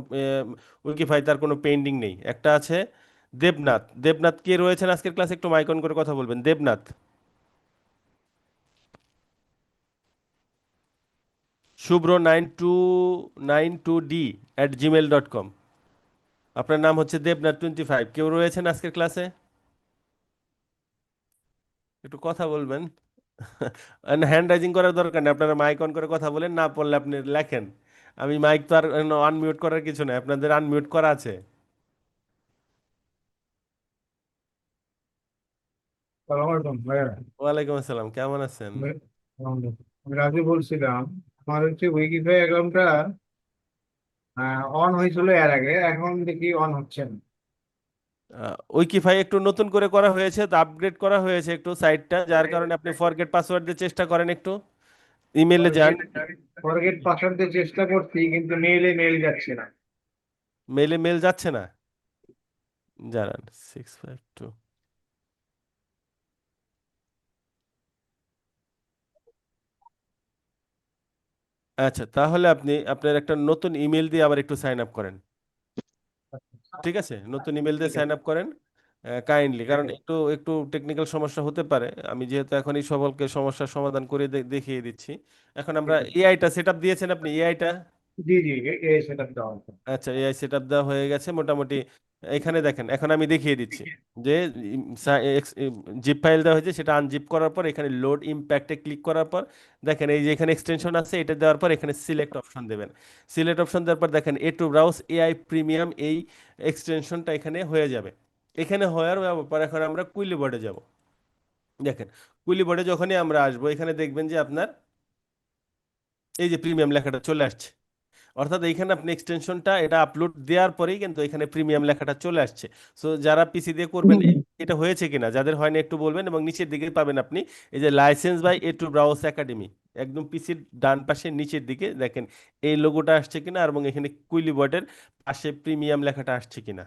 উইকিফাইতে আর কোনো পেন্ডিং নেই, একটা আছে দেবনাথ। দেবনাথ কে রয়েছেন আজকের ক্লাসে? একটু মাইক অন করে কথা বলবেন। দেবনাথ, শুভ্র 9292d@gmail.com। আপনার নাম হচ্ছে দেবনাথ 25। কেউ রয়েছেন আজকের ক্লাসে? একটু কথা বলবেন। হ্যান্ড রাইজিং করার দরকার নেই, আপনারা মাইক অন করে কথা বলেন, না পড়লে আপনি লেখেন। আমি মাইক তো আর আনমিউট করার কিছু নেই, আপনাদের আনমিউট করা আছে। সালাম আলাইকুম ভাইয়া। ওয়ালাইকুম আসসালাম, কেমন আছেন? আমি রাজু বলছিলাম। আমার হচ্ছে উইকিফাই অ্যাকাউন্টটা অন হয়েছিল এর আগে, এখন দেখি অন হচ্ছে না। উইকিফাই একটু নতুন করে করা হয়েছে, তো আপগ্রেড করা হয়েছে একটু সাইটটা, যার কারণে আপনি ফরগেট পাসওয়ার্ড দিয়ে চেষ্টা করেন, একটু ইমেলে যান। ফরগেট পাসওয়ার্ড দিয়ে চেষ্টা করছি, কিন্তু মেল যাচ্ছে না। মেল যাচ্ছে না, জানান 652। আচ্ছা, তাহলে আপনি আপনার একটা নতুন ইমেল দিয়ে আবার একটু সাইন আপ করেন, ঠিক আছে? নতুন ইমেল দিয়ে ঠিক সাইন আছে। আপ করেন কাইন্ডলি, ঠিক কারণ আছে। একটু একটু টেকনিক্যাল সমস্যা হতে পারে। আমি যেহেতু এখন এই সকলকে সমস্যার সমাধান করে দেখিয়ে দিচ্ছি। এখন আমরা ঠিক আছে। এআইটা সেট আপ দিয়েছেন আপনি, এআইটা? জি জি, সেটা দেওয়া আছে। আচ্ছা, এআই সেট আপ দেওয়া হয়ে গেছে মোটামুটি। এখানে দেখেন, এখন আমি দেখিয়ে দিচ্ছি যে জিপ ফাইল দেওয়া হয়েছে, সেটা আনজিপ করার পর এখানে লোড ইম্প্যাক্টে ক্লিক করার পর দেখেন এই যে এখানে এক্সটেনশন আছে, এটা দেওয়ার পর এখানে সিলেক্ট অপশন দেবেন। সিলেক্ট অপশন দেওয়ার পর দেখেন এ টু ব্রাউজ এআই প্রিমিয়াম, এই এক্সটেনশনটা এখানে হয়ে যাবে। এখানে হওয়ার পর এখন আমরা কুইলি বোর্ডে যাব। দেখেন, কুইলি বোর্ডে যখনই আমরা আসবো, এখানে দেখবেন যে আপনার এই যে প্রিমিয়াম লেখাটা চলে আসছে। অর্থাৎ এইখানে আপনি এক্সটেনশনটা এটা আপলোড দেওয়ার পরেই কিন্তু এখানে প্রিমিয়াম লেখাটা চলে আসছে। সো যারা পিসি দিয়ে করবেন, এটা হয়েছে কিনা, যাদের হয়নি একটু বলবেন, এবং নিচের দিকে পাবেন আপনি এই যে license by A to browse academy, একদম পিসির ডান পাশে নিচের দিকে দেখেন এই লোগোটা আসছে কিনা, এবং এখানে কুইলি বোর্ডের পাশে প্রিমিয়াম লেখাটা আসছে কিনা,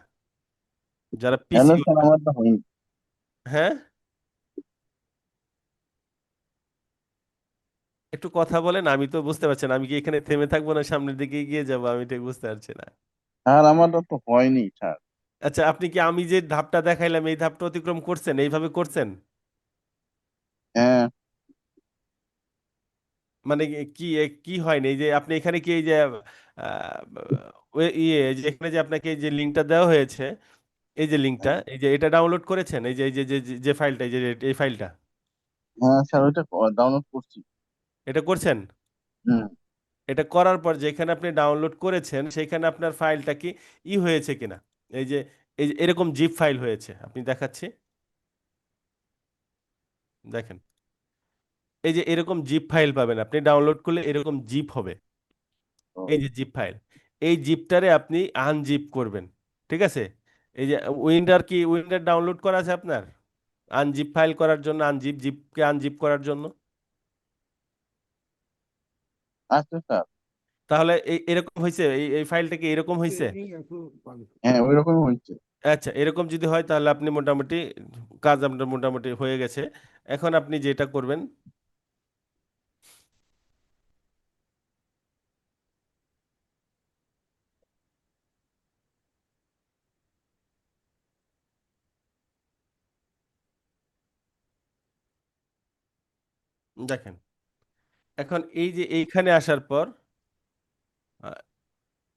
যারা পিসি। হ্যালো স্যার, আমারটা হয়নি। হ্যাঁ, একটু কথা বলেন, আমি তো বুঝতে পারছি না, আমি কি এখানে থেমে থাকবো না সামনের দিকে এগিয়ে যাবো, আমি ঠিক বুঝতে পারছি না। স্যার আমারটা তো হয়নি স্যার। আচ্ছা, আপনি কি আমি যে ধাপটা দেখাইলাম এই ধাপটা অতিক্রম করছেন, এইভাবে করছেন? হ্যাঁ মানে কি কি হয়নি, এই যে আপনি এখানে কি এই যে যে এখানে যে আপনাকে এই যে লিঙ্কটা দেওয়া হয়েছে, এই যে লিঙ্কটা, এই যে এটা ডাউনলোড করেছেন, এই যে এই যে যে যে ফাইলটা, এই যে এই ফাইলটা, হ্যাঁ স্যার, ওইটা ডাউনলোড করছি। এটা করছেন? হুম। এটা করার পর যেখানে আপনি ডাউনলোড করেছেন সেখানে আপনার ফাইলটা কি হয়েছে কিনা, এই যে এরকম জিপ ফাইল হয়েছে, আপনি দেখাচ্ছি, দেখেন এই যে এরকম জিপ ফাইল পাবেন আপনি, ডাউনলোড করলে এরকম জিপ হবে, ও, এই যে জিপ ফাইল, এই জিপটারে আপনি আনজিপ করবেন, ঠিক আছে? এই যে উইন্ডার ডাউনলোড করা আছে আপনার, আনজিপ ফাইল করার জন্য, জিপকে আনজিপ করার জন্য। আচ্ছা স্যার। তাহলে এরকম হয়েছে, এই ফাইলটা কি এরকম হয়েছে? হ্যাঁ ওই রকমই হয়েছে। আচ্ছা, এরকম যদি হয় তাহলে আপনি মোটামুটি কাজ আপনার মোটামুটি হয়ে গেছে। এখন আপনি যেটা করবেন, দেখেন এখন এই যে এইখানে আসার পর আহ,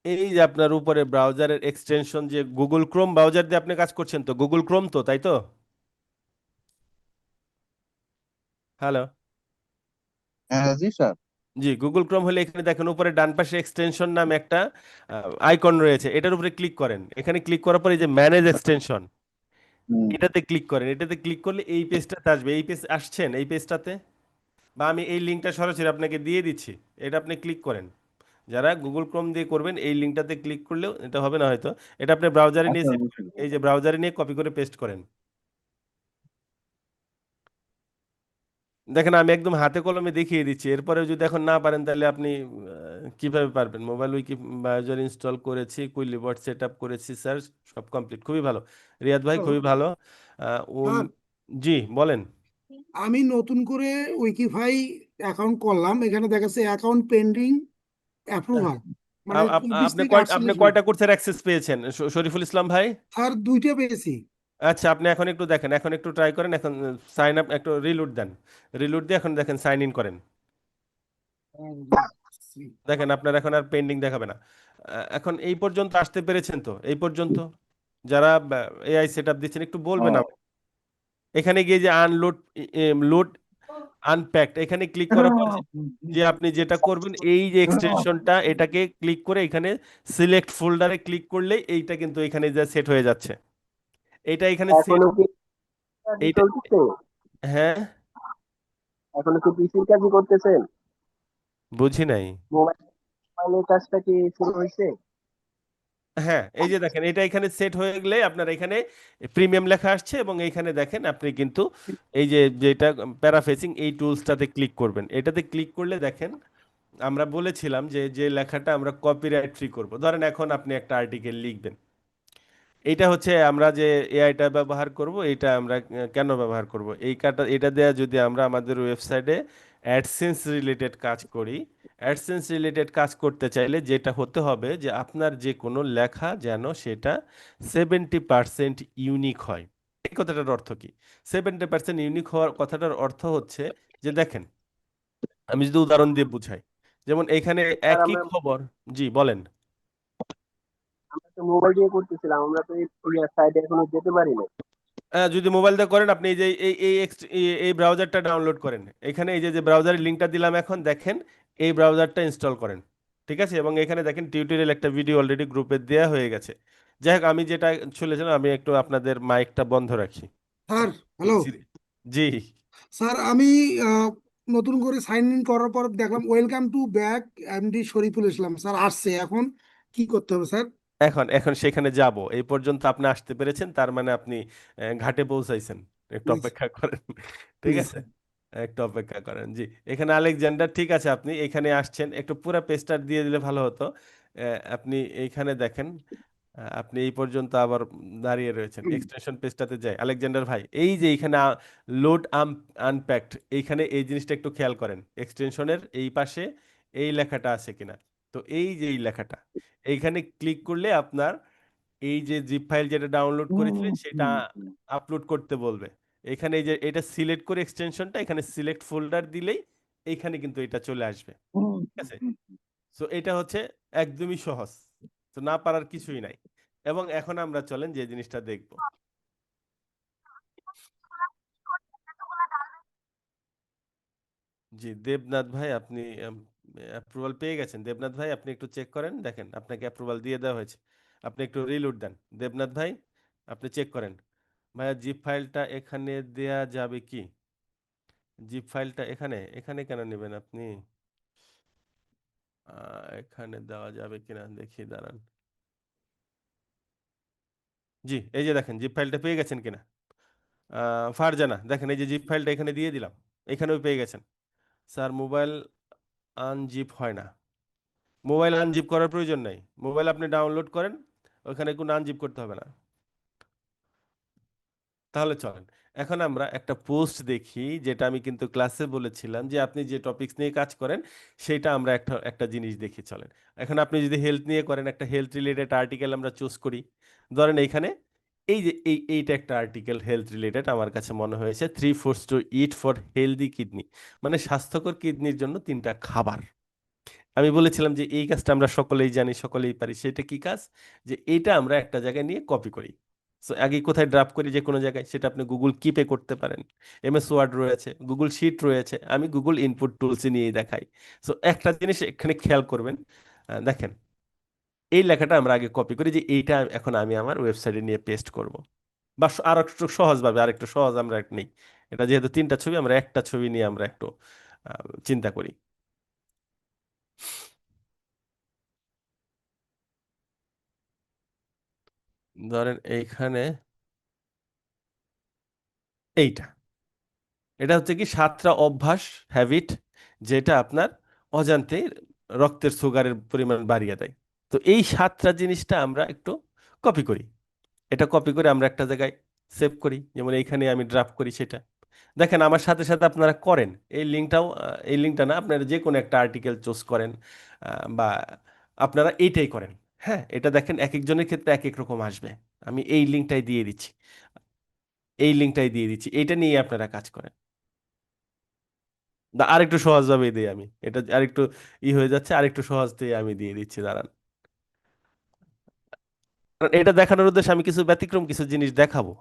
এই যে আপনার উপরে ব্রাউজারের এক্সটেনশন, যে গুগল ক্রোম ব্রাউজার দিয়ে আপনি কাজ করছেন, তো গুগল ক্রোম তো, তাই তো? হ্যালো? হ্যাঁ জি স্যার। জি, গুগল ক্রোম হলে এখানে দেখেন উপরে ডান পাশে এক্সটেনশন নামে একটা আইকন রয়েছে, এটার উপরে ক্লিক করেন। এখানে ক্লিক করার পরে এই যে ম্যানেজ এক্সটেনশন, হুম। এটাতে ক্লিক করেন। এটাতে ক্লিক করলে এই পেজটাতে আসবে, এই পেজ আসছেন, এই পেজটাতে, বা আমি এই লিঙ্কটা সরাসরি আপনাকে দিয়ে দিচ্ছি, এটা আপনি ক্লিক করেন। যারা গুগল ক্রোম দিয়ে করবেন এই লিঙ্কটাতে ক্লিক করলেও এটা হবে না হয়তো, এটা আপনি ব্রাউজারে নিয়ে আচ্ছা সেভ করেন, বুঝছি। এই যে ব্রাউজারে নিয়ে কপি করে পেস্ট করেন। দেখেন আমি একদম হাতে কলমে দেখিয়ে দিচ্ছি, এরপরে যদি এখন না পারেন তাহলে আপনি কিভাবে পারবেন? মোবাইল উইকি ব্রাউজার ইনস্টল করেছি, কুইলি বট সেট আপ করেছি স্যার, সব কমপ্লিট, খুবই ভালো রিয়াদ ভাই, খুবই ভালো। আহ, উম, স্যার, জি বলেন। আমি নতুন করে উইকিফাই অ্যাকাউন্ট করলাম, এখানে দেখাচ্ছে অ্যাকাউন্ট পেন্ডিং অ্যাপ্রুভাল, মানে 24 থেকে আপনি 48 মিনিট। কয়টা কোর্সের অ্যাক্সেস পেয়েছেন শরীফুল ইসলাম ভাই? স্যার, দুইটা পেয়েছি। আচ্ছা, আপনি এখন একটু দেখেন, এখন একটু ট্রাই করেন, এখন সাইন আপ, একটু রিলোড দেন, রিলোড দিয়ে এখন দেখেন সাইন ইন করেন। দেখেন আপনার এখন আর পেন্ডিং দেখাবে না। এখন এই পর্যন্ত আসতে পেরেছেন তো? এই পর্যন্ত যারা এআই সেটআপ দিচ্ছেন একটু বলবেন ও, আমাকে। এখানে গিয়ে যে আনলোড, লোড আনপ্যাকড, এখানে ক্লিক করার পর যে আপনি যেটা করবেন, এই যে এক্সটেনশনটা, এটাকে ক্লিক করে এখানে সিলেক্ট ফোল্ডারে ক্লিক করলে এইটা কিন্তু এখানে যা সেট হয়ে যাচ্ছে, এটা এখানে সেট, এখনো কি কাজই এইটা, চলতেছে? হ্যাঁ, এখনো কি পিসির কাজই করতেছেন? বুঝি নাই। মোবাইলের কাজটা কি শুরু হয়েছে? হ্যাঁ, এই যে দেখেন এটা এখানে সেট হয়ে গেলে আপনার এখানে প্রিমিয়াম লেখা আসছে, এবং এইখানে দেখেন আপনি কিন্তু এই যে যেটা প্যারাফেসিং এই টুলসটাতে ক্লিক করবেন। এটাতে ক্লিক করলে দেখেন আমরা বলেছিলাম যে যে লেখাটা আমরা কপিরাইট ফ্রি করব, ধরেন এখন আপনি একটা আর্টিকেল লিখবেন, এইটা হচ্ছে আমরা যে এআইটা ব্যবহার করব, এটা আমরা কেন ব্যবহার করব, এই কাটা এটা দেয়া যদি আমরা আমাদের ওয়েবসাইটে অ্যাডসেন্স রিলেটেড কাজ করি, অ্যাডসেন্স রিলেটেড কাজ করতে চাইলে যেটা হতে হবে যে আপনার যে কোনো লেখা যেন সেটা 70% ইউনিক হয়। এই কথাটার অর্থ কি? 70% ইউনিক হওয়ার কথাটার অর্থ হচ্ছে যে দেখেন, আমি যদি উদাহরণ দিয়ে বুঝাই, যেমন এইখানে স্যার একই আমরা খবর। জি বলেন। আমরা তো মোবাইল দিয়ে করতেছিলাম, আমরা তো এই সাইডে এখনো যেতে পারি না। যদি মোবাইল দিয়ে করেন, আপনি এই যে এই ব্রাউজারটা ডাউনলোড করেন, এখানে এই যে যে ব্রাউজারের লিঙ্কটা দিলাম এখন দেখেন, এই ব্রাউজারটা ইনস্টল করেন, ঠিক আছে? এবং এখানে দেখেন টিউটোরিয়াল একটা ভিডিও অলরেডি গ্রুপে দেওয়া হয়ে গেছে। যাই হোক, আমি যেটা চলেছিলাম, আমি একটু আপনাদের মাইকটা বন্ধ রাখি। স্যার হ্যালো জি। স্যার, আমি আহ, নতুন করে সাইন ইন করার পর দেখলাম welcome to back MD Shariful Islam sir আসছে। এখন কি করতে হবে স্যার? এখন এখন সেখানে যাব, এই পর্যন্ত আপনি আসতে পেরেছেন, তার মানে আপনি ঘাটে পৌঁছাইছেন। একটু প্লিজ অপেক্ষা করেন, ঠিক প্লিজ আছে? একটু অপেক্ষা করেন। জি, এখানে আলেকজান্ডার, ঠিক আছে, আপনি এখানে আসছেন, একটু পুরো পেজটা দিয়ে দিলে ভালো হতো। আপনি এইখানে দেখেন, আপনি এই পর্যন্ত আবার দাঁড়িয়ে রয়েছেন, এক্সটেনশন পেজটাতে যাই। আলেকজান্ডার ভাই, এই যে এখানে লোড আনপ্যাকড, এইখানে এই জিনিসটা একটু খেয়াল করেন, এক্সটেনশনের এই পাশে এই লেখাটা আছে কিনা। তো এই যে এই লেখাটা, এইখানে ক্লিক করলে আপনার এই যে জিপ ফাইল যেটা ডাউনলোড করেছিলেন সেটা আপলোড করতে বলবে। এখানে এই যে এটা সিলেক্ট করে এক্সটেনশনটা এখানে সিলেক্ট ফোল্ডার দিলেই এইখানে কিন্তু এটা চলে আসবে, ঠিক আছে? সো এটা হচ্ছে একদমই সহজ, তো না পারার কিছুই নাই। এবং এখন আমরা চলেন যে জিনিসটা দেখব। জি, দেবনাথ ভাই, আপনি অ্যাপ্রুভাল পেয়ে গেছেন। দেবনাথ ভাই, আপনি একটু চেক করেন, দেখেন আপনাকে অ্যাপ্রুভাল দিয়ে দেওয়া হয়েছে। আপনি একটু রিলোড দেন দেবনাথ ভাই, আপনি চেক করেন। ভাইয়া, জিপ ফাইলটা এখানে দেয়া যাবে কি? জিপ ফাইলটা এখানে এখানে কেন নেবেন আপনি? এখানে দেওয়া যাবে কিনা দেখি, দাঁড়ান। জি, এই যে দেখেন জিপ ফাইলটা পেয়ে গেছেন কিনা? ফারজানা, দেখেন এই যে জিপ ফাইলটা এখানে দিয়ে দিলাম, এখানেও পেয়ে গেছেন। স্যার, মোবাইল আনজিপ হয় না। মোবাইল আনজিপ করার প্রয়োজন নাই, মোবাইল আপনি ডাউনলোড করেন, ওখানে কোনো আনজিপ করতে হবে না। তাহলে চলেন, এখন আমরা একটা পোস্ট দেখি, যেটা আমি কিন্তু ক্লাসে বলেছিলাম যে আপনি যে টপিকস নিয়ে কাজ করেন সেটা আমরা একটা একটা জিনিস দেখি, চলেন। এখন আপনি যদি হেলথ নিয়ে করেন, একটা হেলথ রিলেটেড আর্টিকেল আমরা চুজ করি। ধরেন এইখানে এই যে এইটা একটা আর্টিকেল হেলথ রিলেটেড, আমার কাছে মনে হয়েছে 3 foods to eat for healthy kidney, মানে স্বাস্থ্যকর কিডনির জন্য 3টা খাবার। আমি বলেছিলাম যে এই কাজটা আমরা সকলেই জানি, সকলেই পারি। সেটা কি কাজ? যে এটা আমরা একটা জায়গায় নিয়ে কপি করি। সো আগে কোথায় ড্রাফট করি, যে কোনো জায়গায়, সেটা আপনি গুগল কিপে করতে পারেন, এমএস ওয়ার্ড রয়েছে, গুগল শিট রয়েছে, আমি গুগল ইনপুট টুলসে নিয়েই দেখাই। সো একটা জিনিস এখানে খেয়াল করবেন, দেখেন এই লেখাটা আমরা আগে কপি করি, যে এইটা এখন আমি আমার ওয়েবসাইটে নিয়ে পেস্ট করব। বা আর একটু সহজভাবে, আর একটু সহজ আমরা নেই, এটা যেহেতু 3টা ছবি, আমরা একটা ছবি নিয়ে আমরা একটু চিন্তা করি। ধরেন এইখানে এইটা, এটা হচ্ছে কি 7টা অভ্যাস, হ্যাবিট, যেটা আপনার অজান্তে রক্তের সুগারের পরিমাণ বাড়িয়ে দেয়। তো এই 7টা জিনিসটা আমরা একটু কপি করি, এটা কপি করে আমরা একটা জায়গায় সেভ করি, যেমন এইখানে আমি ড্রাফট করি সেটা। দেখেন আমার সাথে সাথে আপনারা করেন, এই লিঙ্কটাও, এই লিঙ্কটা না, আপনারা যে কোনো একটা আর্টিকেল চুজ করেন, বা আপনারা এইটাই করেন। হ্যাঁ, এটা দেখেন এক একজনের ক্ষেত্রে এক এক রকম আসবে। আমি এই লিঙ্কটাই দিয়ে দিচ্ছি, এই লিঙ্কটাই দিয়ে দিচ্ছি, এইটা নিয়ে আপনারা কাজ করেন। আরেকটু সহজভাবে দিই আমি, এটা আরেকটু হয়ে যাচ্ছে, আরেকটু সহজ দিয়ে আমি দিয়ে দিচ্ছি, দাঁড়ান। কারণ এটা দেখানোর উদ্দেশ্যে আমি কিছু ব্যতিক্রম কিছু জিনিস দেখাবো।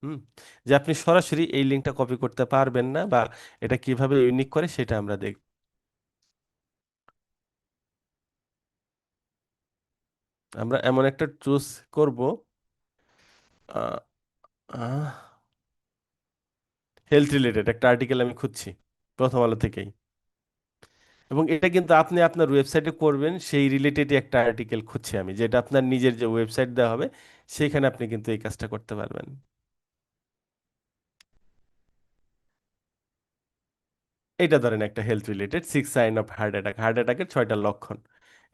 হুম, যে আপনি সরাসরি এই লিঙ্কটা কপি করতে পারবেন না, বা এটা কিভাবে ইউনিক করে সেটা আমরা দেখব। আমরা এমন একটা চুজ করব, হেলথ রিলেটেড একটা আর্টিকেল আমি খুঁজছি প্রথম আলো থেকেই। এবং এটা কিন্তু আপনি আপনার ওয়েবসাইটে করবেন, সেই রিলেটেড একটা আর্টিকেল খুঁজছি আমি, যেটা আপনার নিজের যে ওয়েবসাইট দেওয়া হবে সেখানে আপনি কিন্তু এই কাজটা করতে পারবেন। এটা ধরেন একটা health related 6 sign of heart attack, heart অ্যাটাকের 6টা লক্ষণ।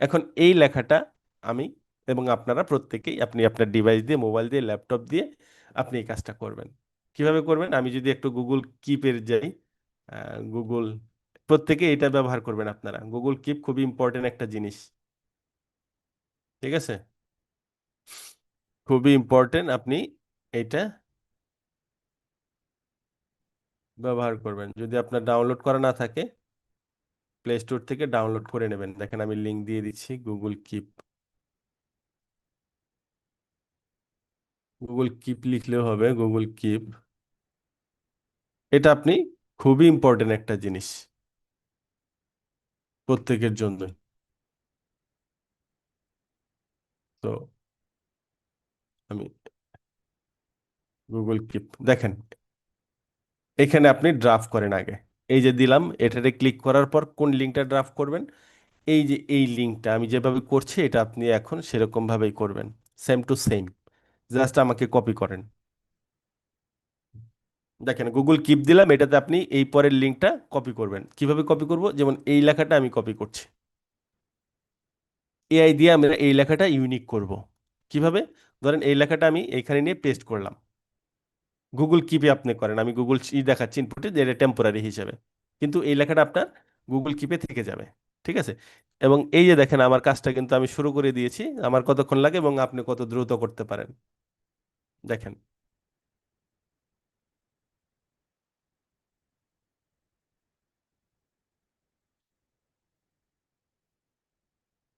এখন এই লেখাটা আমি এবং আপনারা প্রত্যেকেই, আপনি আপনার ডিভাইস দিয়ে, মোবাইল দিয়ে, ল্যাপটপ দিয়ে আপনি এই কাজটা করবেন। কিভাবে করবেন? আমি যদি একটু গুগল কিপের যাই, গুগল, প্রত্যেকে এটা ব্যবহার করবেন আপনারা। গুগল কিপ খুবই ইম্পর্টেন্ট একটা জিনিস, ঠিক আছে? খুবই ইম্পর্টেন্ট, আপনি এটা ব্যবহার করবেন। যদি আপনার ডাউনলোড করা না থাকে, প্লে স্টোর থেকে ডাউনলোড করে নেবেন। দেখেন আমি লিংক দিয়ে দিচ্ছি, গুগল কিপ। গুগল কিপ লিখলেও হবে, গুগল কিপ। এটা আপনি, খুবই ইম্পর্টেন্ট একটা জিনিস প্রত্যেকের জন্য। তো আমি গুগল কিপ, দেখেন এখানে আপনি ড্রাফট করেন আগে। এই যে দিলাম, এটাতে ক্লিক করার পর কোন লিঙ্কটা ড্রাফট করবেন, এই যে এই লিঙ্কটা আমি যেভাবে করছি এটা আপনি এখন সেরকম ভাবেই করবেন, সেম টু সেম। জাস্ট আমাকে কপি করেন। দেখেন গুগল কিপ দিলাম, এটাতে আপনি এই পরের লিঙ্কটা কপি করবেন। কিভাবে কপি করব? যেমন এই লেখাটা আমি কপি করছি, এআই দিয়ে আমরা এই লেখাটা ইউনিক করব। কিভাবে? ধরেন এই লেখাটা আমি এইখানে নিয়ে পেস্ট করলাম। গুগল কিপে আপনি করেন, আমি গুগল দেখাচ্ছি ইনপুটে, যে এটা টেম্পোরারি হিসেবে, কিন্তু এই লেখাটা আপনার গুগল কিপে থেকে যাবে, ঠিক আছে? এবং এই যে দেখেন আমার কাজটা কিন্তু আমি শুরু করে দিয়েছি, আমার কতক্ষণ লাগে এবং আপনি কত দ্রুত করতে পারেন দেখেন।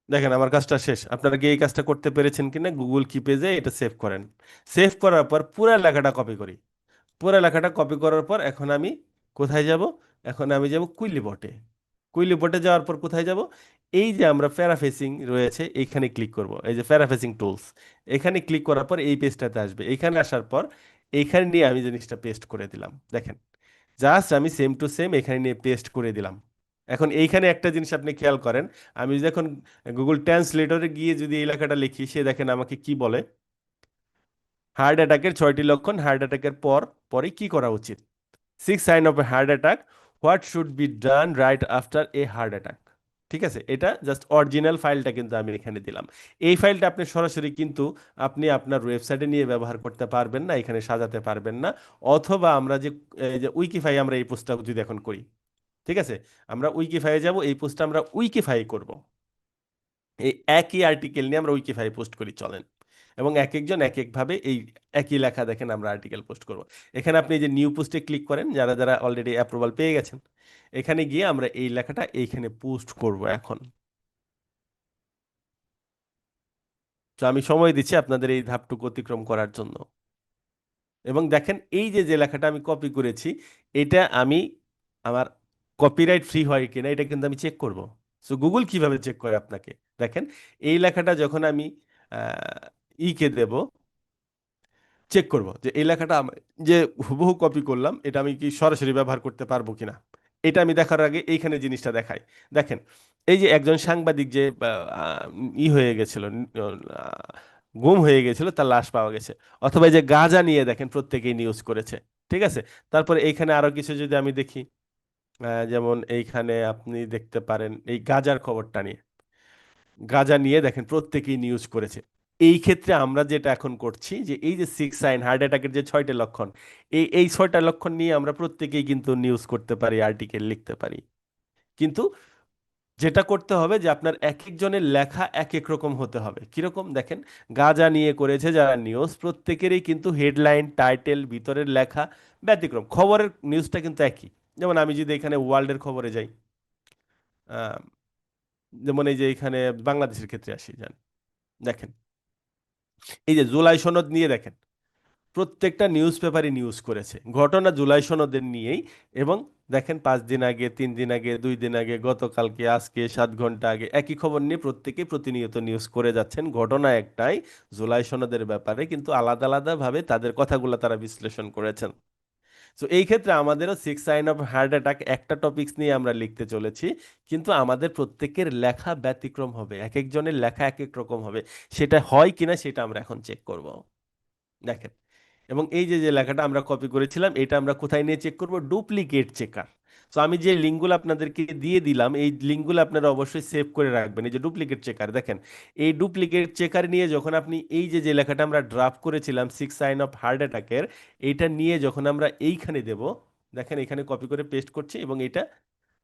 দেখেন আমার কাজটা শেষ। আপনারা কি এই কাজটা করতে পেরেছেন কিনা? গুগল কিপে যে এটা সেভ করেন। সেভ করার পর পুরো লেখাটা কপি করি। পুরো লেখাটা কপি করার পর এখন আমি কোথায় যাব? এখন আমি যাব কুইলিবটে। কুইলিবটে যাওয়ার পর কোথায় যাব? এই যে আমরা প্যারাফেসিং রয়েছে এইখানে ক্লিক করব, এই যে প্যারাফেসিং টুলস, এখানে ক্লিক করার পর এই পেজটাতে আসবে। এখানে আসার পর এইখানে নিয়ে আমি জিনিসটা পেস্ট করে দিলাম। দেখেন জাস্ট আমি সেম টু সেম এখানে নিয়ে পেস্ট করে দিলাম। এখন এইখানে একটা জিনিস আপনি খেয়াল করেন, আমি যখন গুগল ট্রান্সলেটরে গিয়ে যদি এই লেখাটা লিখি, সে দেখেন আমাকে কি বলে, হার্ট অ্যাটাকের 6টি লক্ষণ, হার্ট অ্যাটাকের পর পরে কি করা উচিত, 6 sign of a heart attack, what should be done right after a heart attack. ঠিক আছে? এটা জাস্ট অরিজিনাল ফাইলটা কিন্তু আমি এখানে দিলাম। এই ফাইলটা আপনি সরাসরি কিন্তু আপনি আপনার ওয়েবসাইটে নিয়ে ব্যবহার করতে পারবেন না, এখানে সাজাতে পারবেন না। অথবা আমরা যে এই যে উইকিফাই, আমরা এই পোস্টটা যদি এখন করি, ঠিক আছে, আমরা উইকিফাইয়ে যাব, এই পোস্টটা আমরা উইকিফাই করব। এই একই আর্টিকেল নিয়ে আমরা উইকিফাই পোস্ট করি, চলেন। এবং এক একজন এক একভাবে এই একই লেখা দেখেন আমরা আর্টিকেল পোস্ট করব। এখানে আপনি এই যে নিউ পোস্টে ক্লিক করেন, যারা যারা অলরেডি অ্যাপ্রুভাল পেয়ে গেছেন, এখানে গিয়ে আমরা এই লেখাটা এইখানে পোস্ট করব এখন। তো আমি সময় দিচ্ছি আপনাদের এই ধাপটুকু অতিক্রম করার জন্য। এবং দেখেন এই যে যে লেখাটা আমি কপি করেছি, এটা আমি আমার কপিরাইট ফ্রি হয় কিনা এটা কিন্তু আমি চেক করব। সো গুগল কিভাবে চেক করে আপনাকে, দেখেন এই লেখাটা যখন আমি কে দেব, চেক করব যে এই লেখাটা যে হুবহু কপি করলাম এটা আমি কি সরাসরি ব্যবহার করতে পারবো কিনা। এটা আমি দেখার আগে এইখানে জিনিসটা দেখাই। দেখেন এই যে একজন সাংবাদিক যে হয়ে গেছিল, গুম হয়ে গেছিল, তার লাশ পাওয়া গেছে। অথবা এই যে গাঁজা নিয়ে দেখেন প্রত্যেকেই নিউজ করেছে, ঠিক আছে? তারপরে এইখানে আরো কিছু যদি আমি দেখি, যেমন এইখানে আপনি দেখতে পারেন এই গাঁজার খবরটা নিয়ে, গাঁজা নিয়ে দেখেন প্রত্যেকেই নিউজ করেছে। এই ক্ষেত্রে আমরা যেটা এখন করছি, যে এই যে 6 সাইন হার্ট অ্যাটাকের যে 6টা লক্ষণ, এই 6টা লক্ষণ নিয়ে আমরা প্রত্যেকেই কিন্তু নিউজ করতে পারি, আর্টিকেল লিখতে পারি। কিন্তু যেটা করতে হবে যে আপনার এক একজনের লেখা এক এক রকম হতে হবে। কিরকম? দেখেন গাঁজা নিয়ে করেছে যারা নিউজ, প্রত্যেকেরই কিন্তু হেডলাইন, টাইটেল, ভিতরের লেখা ব্যতিক্রম। খবরের নিউজটা কিন্তু একই। যেমন আমি যদি এখানে ওয়ার্ল্ডের খবরে যাই, আহ, যেমন এই যে এখানে বাংলাদেশের ক্ষেত্রে আসি, যান দেখেন এই যে জুলাই সনদ নিয়ে দেখেন প্রত্যেকটা নিউজ পেপারই নিউজ করেছে ঘটনা জুলাই সনদের নিয়েই। এবং দেখেন 5 দিন আগে, 3 দিন আগে, 2 দিন আগে, গতকালকে, আজকে, 7 ঘন্টা আগে একই খবর নিয়ে প্রত্যেকেই প্রতিনিয়ত নিউজ করে যাচ্ছেন। ঘটনা একটাই, জুলাই সনদের ব্যাপারে, কিন্তু আলাদা আলাদা ভাবে তাদের কথাগুলো তারা বিশ্লেষণ করেছেন। তো এই ক্ষেত্রে আমাদেরও 6 সাইন অফ হার্ট অ্যাটাক একটা টপিকস নিয়ে আমরা লিখতে চলেছি, কিন্তু আমাদের প্রত্যেকের লেখা ব্যতিক্রম হবে, এক একজনের লেখা এক এক রকম হবে। সেটা হয় কিনা সেটা আমরা এখন চেক করব। দেখেন, এবং এই যে যে লেখাটা আমরা কপি করেছিলাম এটা আমরা কোথায় নিয়ে চেক করব? Duplicate checker. তো আমি যে লিঙ্কগুলো আপনাদেরকে দিয়ে দিলাম এই লিঙ্কগুলো আপনারা অবশ্যই সেভ করে রাখবেন। এই যে ডুপ্লিকেট চেকার, দেখেন এই ডুপ্লিকেট চেকার নিয়ে যখন আপনি এই যে যে লেখাটা আমরা ড্রাফট করেছিলাম 6 সাইন অফ হার্ট অ্যাটাকের, এইটা নিয়ে যখন আমরা এইখানে দেব, দেখেন এখানে কপি করে পেস্ট করছি, এবং এটা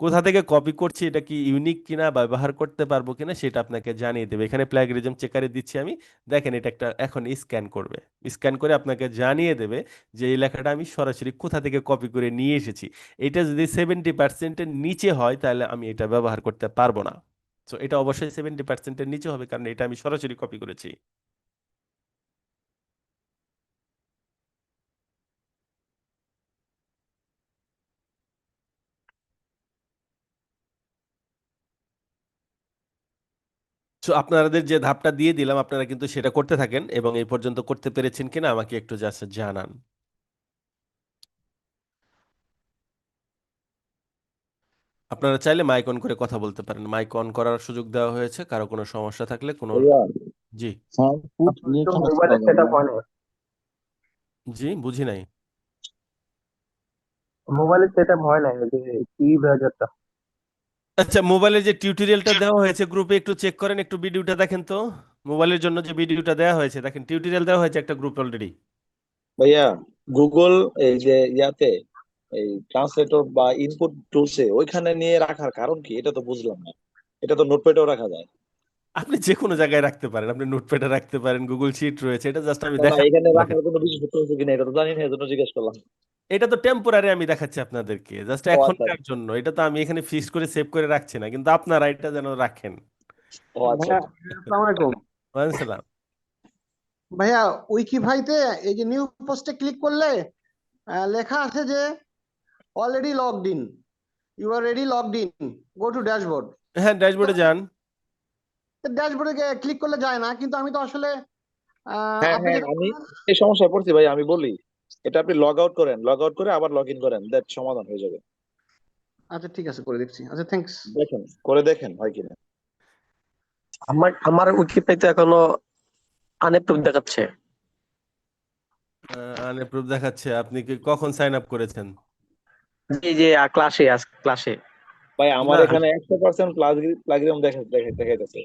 কোথা থেকে কপি করছি, এটা কি ইউনিক কিনা ব্যবহার করতে পারবো কিনা সেটা আপনাকে জানিয়ে দেবে। এখানে প্লাগরিজম চেকারে দিচ্ছি আমি, দেখেন এটা একটা এখন স্ক্যান করবে, স্ক্যান করে আপনাকে জানিয়ে দেবে যে এই লেখাটা আমি সরাসরি কোথা থেকে কপি করে নিয়ে এসেছি। এটা যদি 70%-এর নিচে হয় তাহলে আমি এটা ব্যবহার করতে পারবো না। তো এটা অবশ্যই 70%-এর নিচে হবে, কারণ এটা আমি সরাসরি কপি করেছি। তো আপনাদের যে ধাপটা দিয়ে দিলাম আপনারা কিন্তু সেটা করতে থাকেন, এবং এই পর্যন্ত করতে পেরেছেন কিনা আমাকে একটু জাস্ট জানান। আপনারা চাইলে মাইক অন করে কথা বলতে পারেন, মাইক অন করার সুযোগ দেওয়া হয়েছে, কারো কোনো সমস্যা থাকলে কোনো। ভাইয়া জি। আপনার তো মোবাইলের সেট আপ হয় না, জি, বুঝি নাই। মোবাইলের সেট আপ হয় না, এই যে কি ব্রাউজারটা। আচ্ছা, মোবাইলের যে টিউটোরিয়ালটা দেওয়া হয়েছে গ্রুপে একটু চেক করেন, একটু ভিডিওটা দেখেন তো। মোবাইলের জন্য যে ভিডিওটা দেওয়া হয়েছে দেখেন, টিউটোরিয়াল দেওয়া হয়েছে একটা গ্রুপে অলরেডি। ভাইয়া গুগল এই যে ইয়াতে এই ট্রান্সলেটর বা ইনপুট টুলসে ওইখানে নিয়ে রাখার কারণ কি? এটা তো বুঝলাম না। এটা তো নোটপ্যাডেও রাখা যায়। আপনি যে কোনো জায়গায় রাখতে পারেন, আপনি নোটপ্যাডে রাখতে পারেন, গুগল শিট রয়েছে, এটা জাস্ট আমি না এখানে দেখাচ্ছি। রাখার কোনো বিশেষত্ব আছে কিনা এটা তো জানি না, এজন্য জিজ্ঞেস করলাম। এটা তো টেম্পোরারি আমি দেখাচ্ছি আপনাদেরকে, জাস্ট ও আচ্ছা এখনকার জন্য। এটা তো আমি এখানে ফিক্স করে সেভ করে রাখছি না, কিন্তু আপনারা এটা যেন রাখেন। ও আচ্ছা ভাইয়া আচ্ছা। আসসালামু আলাইকুম। ওয়ালাইকুম সালাম। ভাইয়া উইকিফাইতে এই যে নিউ পোস্টে ক্লিক করলে লেখা আছে যে already logged in, you are ready logged in, go to dashboard. হ্যাঁ, ড্যাশবোর্ডে যান। ড্যাশবোর্ডে ক্লিক করলে যায় না, কিন্তু আমি তো আসলে হ্যাঁ আপনি হ্যাঁ যেটা আমি বললেন। এই সমস্যায় পড়ছি ভাই, আমি বলি এটা আপনি লগ আউট করেন, লগ আউট করে আবার লগ ইন করেন, দ্যাট সমাধান হয়ে যাবে। আচ্ছা ঠিক আছে, করে দেখছি। আচ্ছা থ্যাঙ্কস। দেখেন, করে দেখেন হয় কিনা। আমার উইকিপিডিয়াতে এখনো আনএপ্রুভ দেখাচ্ছে। আনএপ্রুভ দেখাচ্ছে? আপনি কি কখন সাইন আপ করেছেন? এই যে ক্লাসে ক্লাসে ভাই আমার না, এখানে 100% প্লাগরিজম দেখাইতেছে।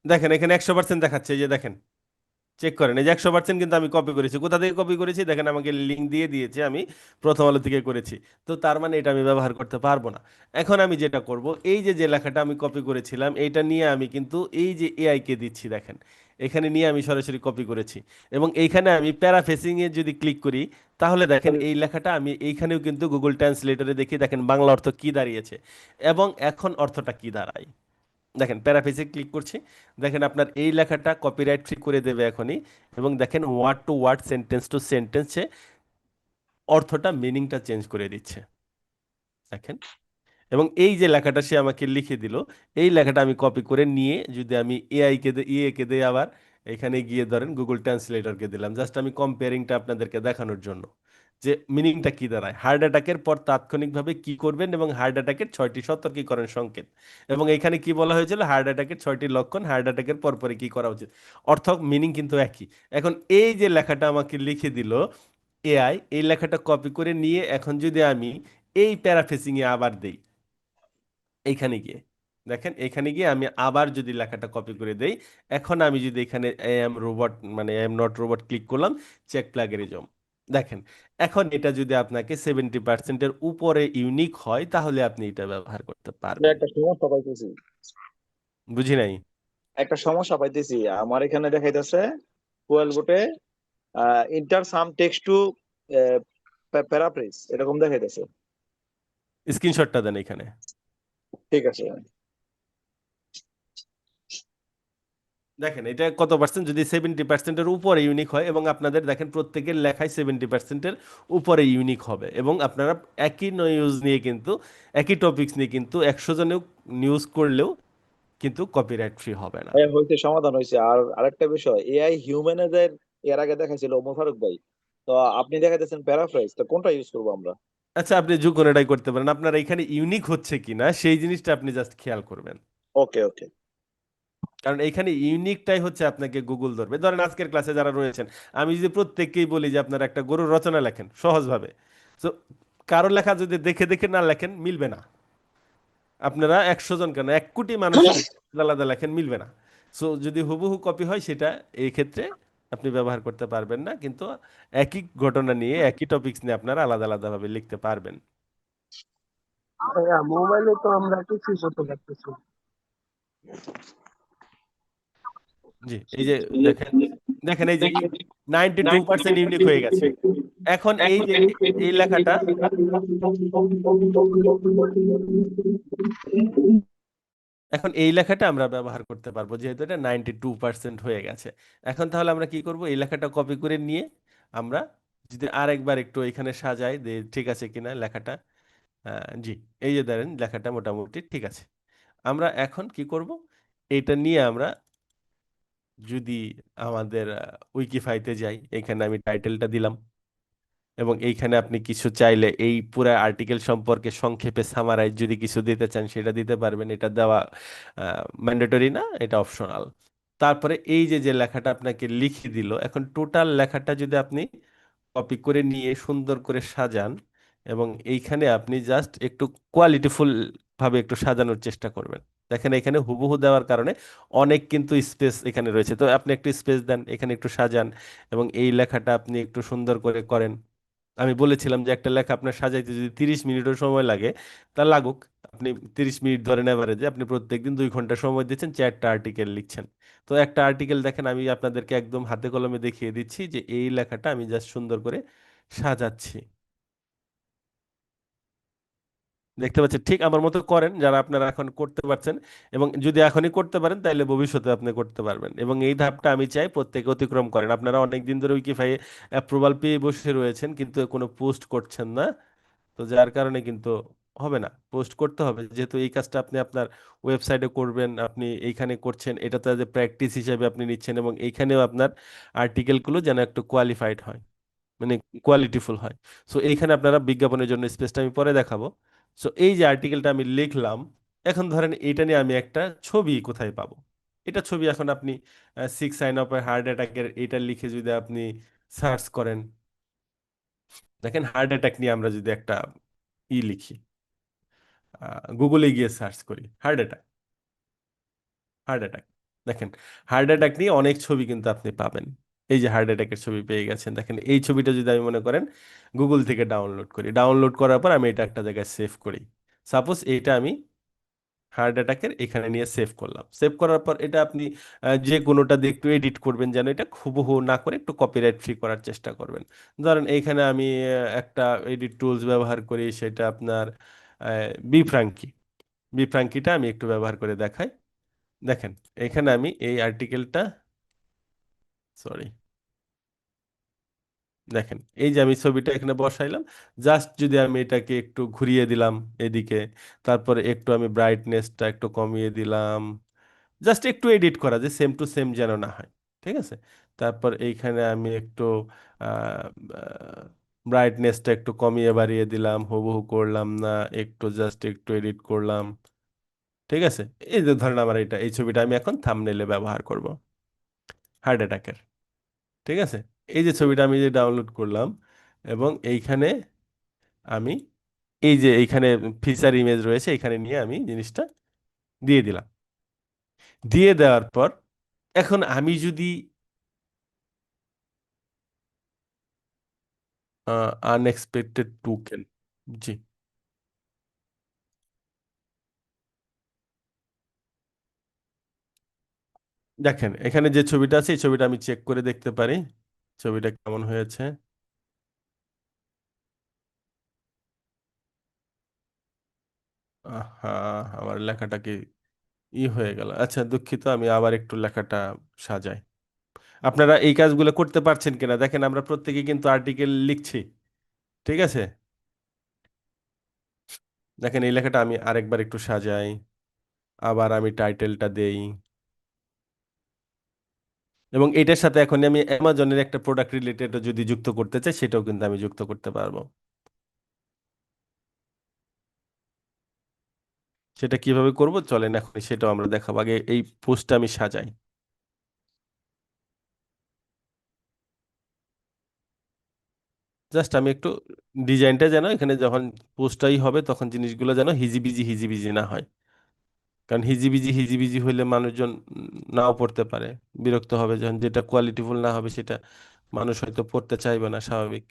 দেখেন এখানে 100% দেখাচ্ছে, এই যে দেখেন, চেক করেন, এই যে 100% কিন্তু আমি কপি করেছি। কোথা থেকে কপি করেছি দেখেন, আমাকে লিঙ্ক দিয়ে দিয়েছে, আমি প্রথম আলো থেকে করেছি। তো তার মানে এটা আমি ব্যবহার করতে পারবো না। এখন আমি যেটা করব, এই যে যে লেখাটা আমি কপি করেছিলাম এইটা নিয়ে আমি কিন্তু এই যে এআই কে দিচ্ছি, দেখেন এখানে নিয়ে আমি সরাসরি কপি করেছি, এবং এইখানে আমি প্যারাফেসিং এ যদি ক্লিক করি তাহলে দেখেন এই লেখাটা আমি এইখানেও কিন্তু গুগল ট্রান্সলেটরে দেখি, দেখেন বাংলা অর্থ কি দাঁড়িয়েছে এবং এখন অর্থটা কি দাঁড়ায়। দেখেন প্যারাফ্রেজে ক্লিক করছি, দেখেন আপনার এই লেখাটা কপিরাইট ফ্রি করে দেবে এখনই, এবং দেখেন word to word, sentence to সেন্টেন্সে অর্থটা, মিনিংটা চেঞ্জ করে দিচ্ছে। দেখেন, এবং এই যে লেখাটা সে আমাকে লিখে দিল, এই লেখাটা আমি কপি করে নিয়ে যদি আমি এআই কে ইয়ে কে দিই, আবার এখানে গিয়ে ধরেন গুগল ট্রান্সলেটরকে দিলাম, জাস্ট আমি কম্পেয়ারিংটা আপনাদেরকে দেখানোর জন্য যে মিনিংটা কি দাঁড়ায়, হার্ট অ্যাটাকের পর তাৎক্ষণিকভাবে কি করবেন, এবং হার্ট অ্যাটাকের 6টি সতর্কীকরণ সংকেত। এবং এখানে কি বলা হয়েছিল, হার্ট অ্যাটাকের 6টি লক্ষণ, হার্ট অ্যাটাকের পরপরই কি করা উচিত। অর্থ মিনিং কিন্তু একই। এখন এই যে লেখাটা আমাকে লিখে দিল এআই, এই লেখাটা কপি করে নিয়ে এখন যদি আমি এই প্যারাফ্রেসিং এ আবার দেই, এইখানে গিয়ে দেখেন, এখানে গিয়ে আমি আবার যদি লেখাটা কপি করে দেই, এখন আমি যদি এখানে আই এম রোবট মানে I am not robot click করলাম, চেক প্লাগেরিজম, দেখেন এখন এটা যদি আপনাকে 70%-এর উপরে ইউনিক হয় তাহলে আপনি এটা ব্যবহার করতে পারবেন। একটা সমস্যা পাইতেছি, বুঝি নাই। আমার এখানে দেখাইতেছে ফুয়েল বোটে inter some text to paraphrase এরকম দেখাইতেছে। স্ক্রিনশটটা দেন এখানে। ঠিক আছে। দেখেন এটা কত পার্সেন্ট, যদি 70%-এর উপরে ইউনিক হয়, এবং আপনাদের দেখেন প্রত্যেকের লেখায় 70%-এর উপরে ইউনিক হবে, এবং আপনারা একই নিউজ নিয়ে কিন্তু, একই টপিকস নিয়ে কিন্তু 100 জনেও নিউজ করলেও কিন্তু কপিরাইট ফ্রি হবে না। হয়েছে, সমাধান হয়েছে। আর আরেকটা বিষয়, এআই হিউম্যানাইজের এর আগে দেখাইছিল ওমর ফারুক ভাই, তো তো আপনি দেখাইতেছেন প্যারাফ্রেজ, তো কোনটা ইউজ করবো আমরা? আচ্ছা, আপনি যে কোনোটাই করতে পারেন, আপনার এখানে ইউনিক হচ্ছে কিনা সেই জিনিসটা আপনি জাস্ট খেয়াল করবেন। ওকে ওকে। কারণ এইখানে ইউনিকটাই হচ্ছে আপনাকে গুগল ধরবে। ধরেন আজকের ক্লাসে যারা রয়েছেন, আমি যদি প্রত্যেককেই বলি যে আপনারা একটা গরুর রচনা লেখেন সহজভাবে, তো কারো লেখা যদি দেখে দেখে না লেখেন মিলবে না। আপনারা 100 জন কেন 1 কোটি মানুষের আলাদা আলাদা লেখেন, মিলবে না। সো যদি হুবহু কপি হয় সেটা এই ক্ষেত্রে আপনি ব্যবহার করতে পারবেন না, কিন্তু একই ঘটনা নিয়ে একই টপিকস নিয়ে আপনারা আলাদা আলাদাভাবে লিখতে পারবেন। মোবাইলে তো আমরা কিছুই করতে পারতেছি না। জি, এই যে দেখেন, দেখেন এই যে 92% ইউনিক হয়ে গেছে। এখন এই যে এই লেখাটা, এখন এই লেখাটা আমরা ব্যবহার করতে পারবো যেহেতু এটা 92% হয়ে গেছে। এখন তাহলে আমরা কি করব, এই লেখাটা কপি করে নিয়ে আমরা যদি আরেকবার একটু এখানে সাজাই যে ঠিক আছে কিনা লেখাটা। জি, এই যে ধরেন লেখাটা মোটামুটি ঠিক আছে। আমরা এখন কি করব, এটা নিয়ে আমরা যদি আমাদের উইকিফাইতে যাই, এখানে আমি টাইটেলটা দিলাম এবং এইখানে আপনি কিছু চাইলে এই পুরো আর্টিকেল সম্পর্কে সংক্ষেপে সামারাইজ যদি কিছু দিতে চান সেটা দিতে পারবেন। এটা দেওয়া ম্যান্ডেটরি না, এটা অপশনাল। তারপরে এই যে যে লেখাটা আপনাকে লিখে দিল, এখন টোটাল লেখাটা যদি আপনি কপি করে নিয়ে সুন্দর করে সাজান এবং এইখানে আপনি জাস্ট একটু কোয়ালিটিফুল ভাবে একটু সাজানোর চেষ্টা করবেন। দেখেন এখানে হুবহু দেওয়ার কারণে অনেক কিন্তু স্পেস এখানে রয়েছে, তো আপনি একটু স্পেস দেন, এখানে একটু সাজান এবং এই লেখাটা আপনি একটু সুন্দর করে করেন। আমি বলেছিলাম যে একটা লেখা আপনার সাজাইতে যদি 30 মিনিটও সময় লাগে, তা লাগুক। আপনি 30 মিনিট ধরেন এভারেজে, আপনি প্রত্যেকদিন 2 ঘন্টা সময় দিচ্ছেন, 4টা আর্টিকেল লিখছেন। তো একটা আর্টিকেল দেখেন, আমি আপনাদেরকে একদম হাতে কলমে দেখিয়ে দিচ্ছি যে এই লেখাটা আমি জাস্ট সুন্দর করে সাজাচ্ছি। দেখতে পাচ্ছেন, ঠিক আমার মতো করেন যারা আপনারা এখন করতে পারছেন, এবং যদি এখনই করতে পারেন তাহলে ভবিষ্যতে আপনি করতে পারবেন। এবং এই ধাপটা আমি চাই প্রত্যেকে অতিক্রম করেন। আপনারা অনেক দিন ধরে উইকিফাই অ্যাপ্রুভাল পেয়ে বসে রয়েছেন কিন্তু কোনো পোস্ট করছেন না, তো যার কারণে কিন্তু হবে না। পোস্ট করতে হবে, যেহেতু এই কাজটা আপনি আপনার ওয়েবসাইটে করবেন, আপনি এইখানে করছেন, এটা তো যে প্র্যাকটিস হিসেবে আপনি নিচ্ছেন, এবং এইখানেও আপনার আর্টিকেলগুলো যেন একটু কোয়ালিফাইড হয়, মানে কোয়ালিটিফুল হয়। সো এইখানে আপনারা বিজ্ঞাপনের জন্য স্পেসটা আমি পরে দেখাবো। সো এই যে আর্টিকেলটা আমি লিখলাম, এখন ধরেন এটা নিয়ে আমি একটা ছবি কোথায় পাবো। এটা ছবি এখন আপনি 6 সাইন অফ হার্ট অ্যাটাকের এটা লিখে যদি আপনি সার্চ করেন, দেখেন হার্ট অ্যাটাক নিয়ে আমরা যদি একটা লিখি, গুগলে গিয়ে সার্চ করি হার্ট অ্যাটাক, হার্ট অ্যাটাক, দেখেন হার্ট অ্যাটাক নিয়ে অনেক ছবি কিন্তু আপনি পাবেন। এই যে হার্ট অ্যাটাকের ছবি পেয়ে গেছেন, দেখেন এই ছবিটা যদি আমি মনে করেন গুগল থেকে ডাউনলোড করি, ডাউনলোড করার পর আমি এটা একটা জায়গায় সেভ করি। সাপোজ এইটা আমি হার্ট অ্যাটাকের এখানে নিয়ে সেভ করলাম। সেভ করার পর এটা আপনি যে কোনোটা দিয়ে একটু এডিট করবেন, যেন এটা হুবহু না করে একটু কপিরাইট ফ্রি করার চেষ্টা করবেন। ধরেন এইখানে আমি একটা এডিট টুলস ব্যবহার করি, সেটা আপনার বি ফ্রাঙ্কি। বি ফ্রাঙ্কিটা আমি একটু ব্যবহার করে দেখাই। দেখেন এখানে আমি এই আর্টিকেলটা, সরি, দেখেন এই যে আমি ছবিটা এখানে বসাইলাম, জাস্ট যদি আমি এটাকে একটু ঘুরিয়ে দিলাম এদিকে, তারপরে একটু আমি ব্রাইটনেসটা একটু কমিয়ে দিলাম, জাস্ট একটু এডিট করা যে সেম টু সেম যেন না হয়, ঠিক আছে। তারপর এইখানে আমি একটু ব্রাইটনেসটা একটু কমিয়ে বাড়িয়ে দিলাম, হুবহু করলাম না, একটু জাস্ট একটু এডিট করলাম, ঠিক আছে। এই যে ধরেন আমার এটা, এই ছবিটা আমি এখন থাম্বনেইলে ব্যবহার করব হার্ট অ্যাটাকের, ঠিক আছে। এই যে ছবিটা আমি যে ডাউনলোড করলাম এবং এইখানে আমি এই যে এইখানে ফিচার ইমেজ রয়েছে, এখানে নিয়ে আমি জিনিসটা দিয়ে দিলাম। দিয়ে দেওয়ার পর এখন আমি যদি আনএক্সপেক্টেড টোকেন, জি, দেখেন এখানে যে ছবিটা আছে এই ছবিটা আমি চেক করে দেখতে পারি ছবিটা কেমন হয়েছে। হ্যাঁ, আমার লেখাটা কি হয়ে গেল, আচ্ছা দুঃখিত, আমি আবার একটু লেখাটা সাজাই। আপনারা এই কাজগুলো করতে পারছেন কিনা দেখেন, আমরা প্রত্যেকে কিন্তু আর্টিকেল লিখছি, ঠিক আছে। দেখেন এই লেখাটা আমি আরেকবার একটু সাজাই, আবার আমি টাইটেলটা দেই, এবং এটার সাথে এখন আমি অ্যামাজনের একটা প্রোডাক্ট রিলেটেড যদি যুক্ত করতে চাই সেটাও কিন্তু আমি যুক্ত করতে পারবো। সেটা কিভাবে করব চলেন এখন সেটাও আমরা দেখাবো, আগে এই পোস্টটা আমি সাজাই। জাস্ট আমি একটু ডিজাইনটা যেন এখানে যখন পোস্টটাই হবে তখন জিনিসগুলো যেন হিজিবিজি হিজিবিজি না হয়, কারণ হিজিবিজি হিজিবিজি হইলে মানুষজন নাও পড়তে পারে, বিরক্ত হবে, যখন যেটা কোয়ালিটিফুল না হবে সেটা মানুষ হয়তো পড়তে চাইবে না, স্বাভাবিক।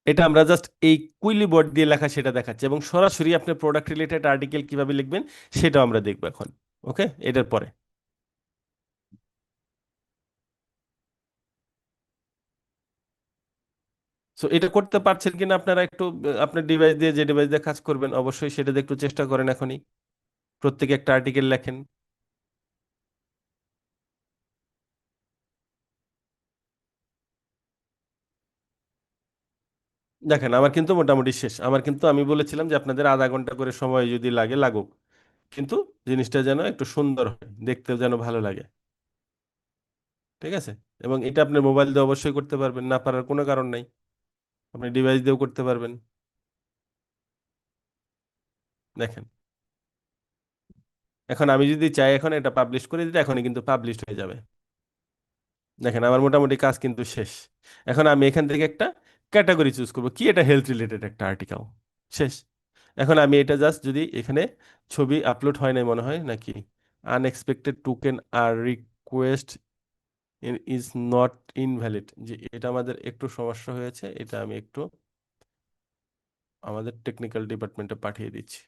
এটা আমরা জাস্ট এই কুইলি বোর্ড দিয়ে লেখা সেটা দেখাচ্ছি, এবং সরাসরি আপনি প্রোডাক্ট রিলেটেড আর্টিকেল কিভাবে লিখবেন সেটাও আমরা দেখবো এখন। ওকে, এটার পরে সো এটা করতে পারছেন কিনা আপনারা একটু আপনার ডিভাইস দিয়ে, যে ডিভাইস দিয়ে কাজ করবেন অবশ্যই সেটা দিয়ে একটু চেষ্টা করেন এখনই, প্রত্যেকে একটা আর্টিকেল লেখেন। দেখেন আমার কিন্তু মোটামুটি শেষ, আমার কিন্তু আমি বলেছিলাম যে আপনাদের আধা ঘন্টা করে সময় যদি লাগে লাগুক, কিন্তু জিনিসটা যেন একটু সুন্দর হয়, দেখতেও যেন ভালো লাগে। ঠিক আছে, এবং এটা আপনি মোবাইল দিয়ে অবশ্যই করতে পারবেন, না পারার কোনো কারণ নাই, আপনি ডিভাইস দিয়েও করতে পারবেন। দেখেন এখন আমি যদি চাই এখন এটা পাবলিশ করে দিতে, এখনই কিন্তু পাবলিশ হয়ে যাবে। দেখেন আমার মোটামুটি কাজ কিন্তু শেষ। এখন আমি এখান থেকে একটা ক্যাটাগরি চুজ করব, কি এটা হেলথ রিলেটেড একটা আর্টিকেল, শেষ। এখন আমি এটা জাস্ট যদি এখানে ছবি আপলোড হয় নাই মনে হয় নাকি, আনএক্সপেক্টেড টোকেন আর রিকোয়েস্ট ইজ নট ইনভ্যালিড, যে এটা আমাদের একটু সমস্যা হয়েছে, এটা আমি একটু আমাদের টেকনিক্যাল ডিপার্টমেন্টে পাঠিয়ে দিচ্ছি।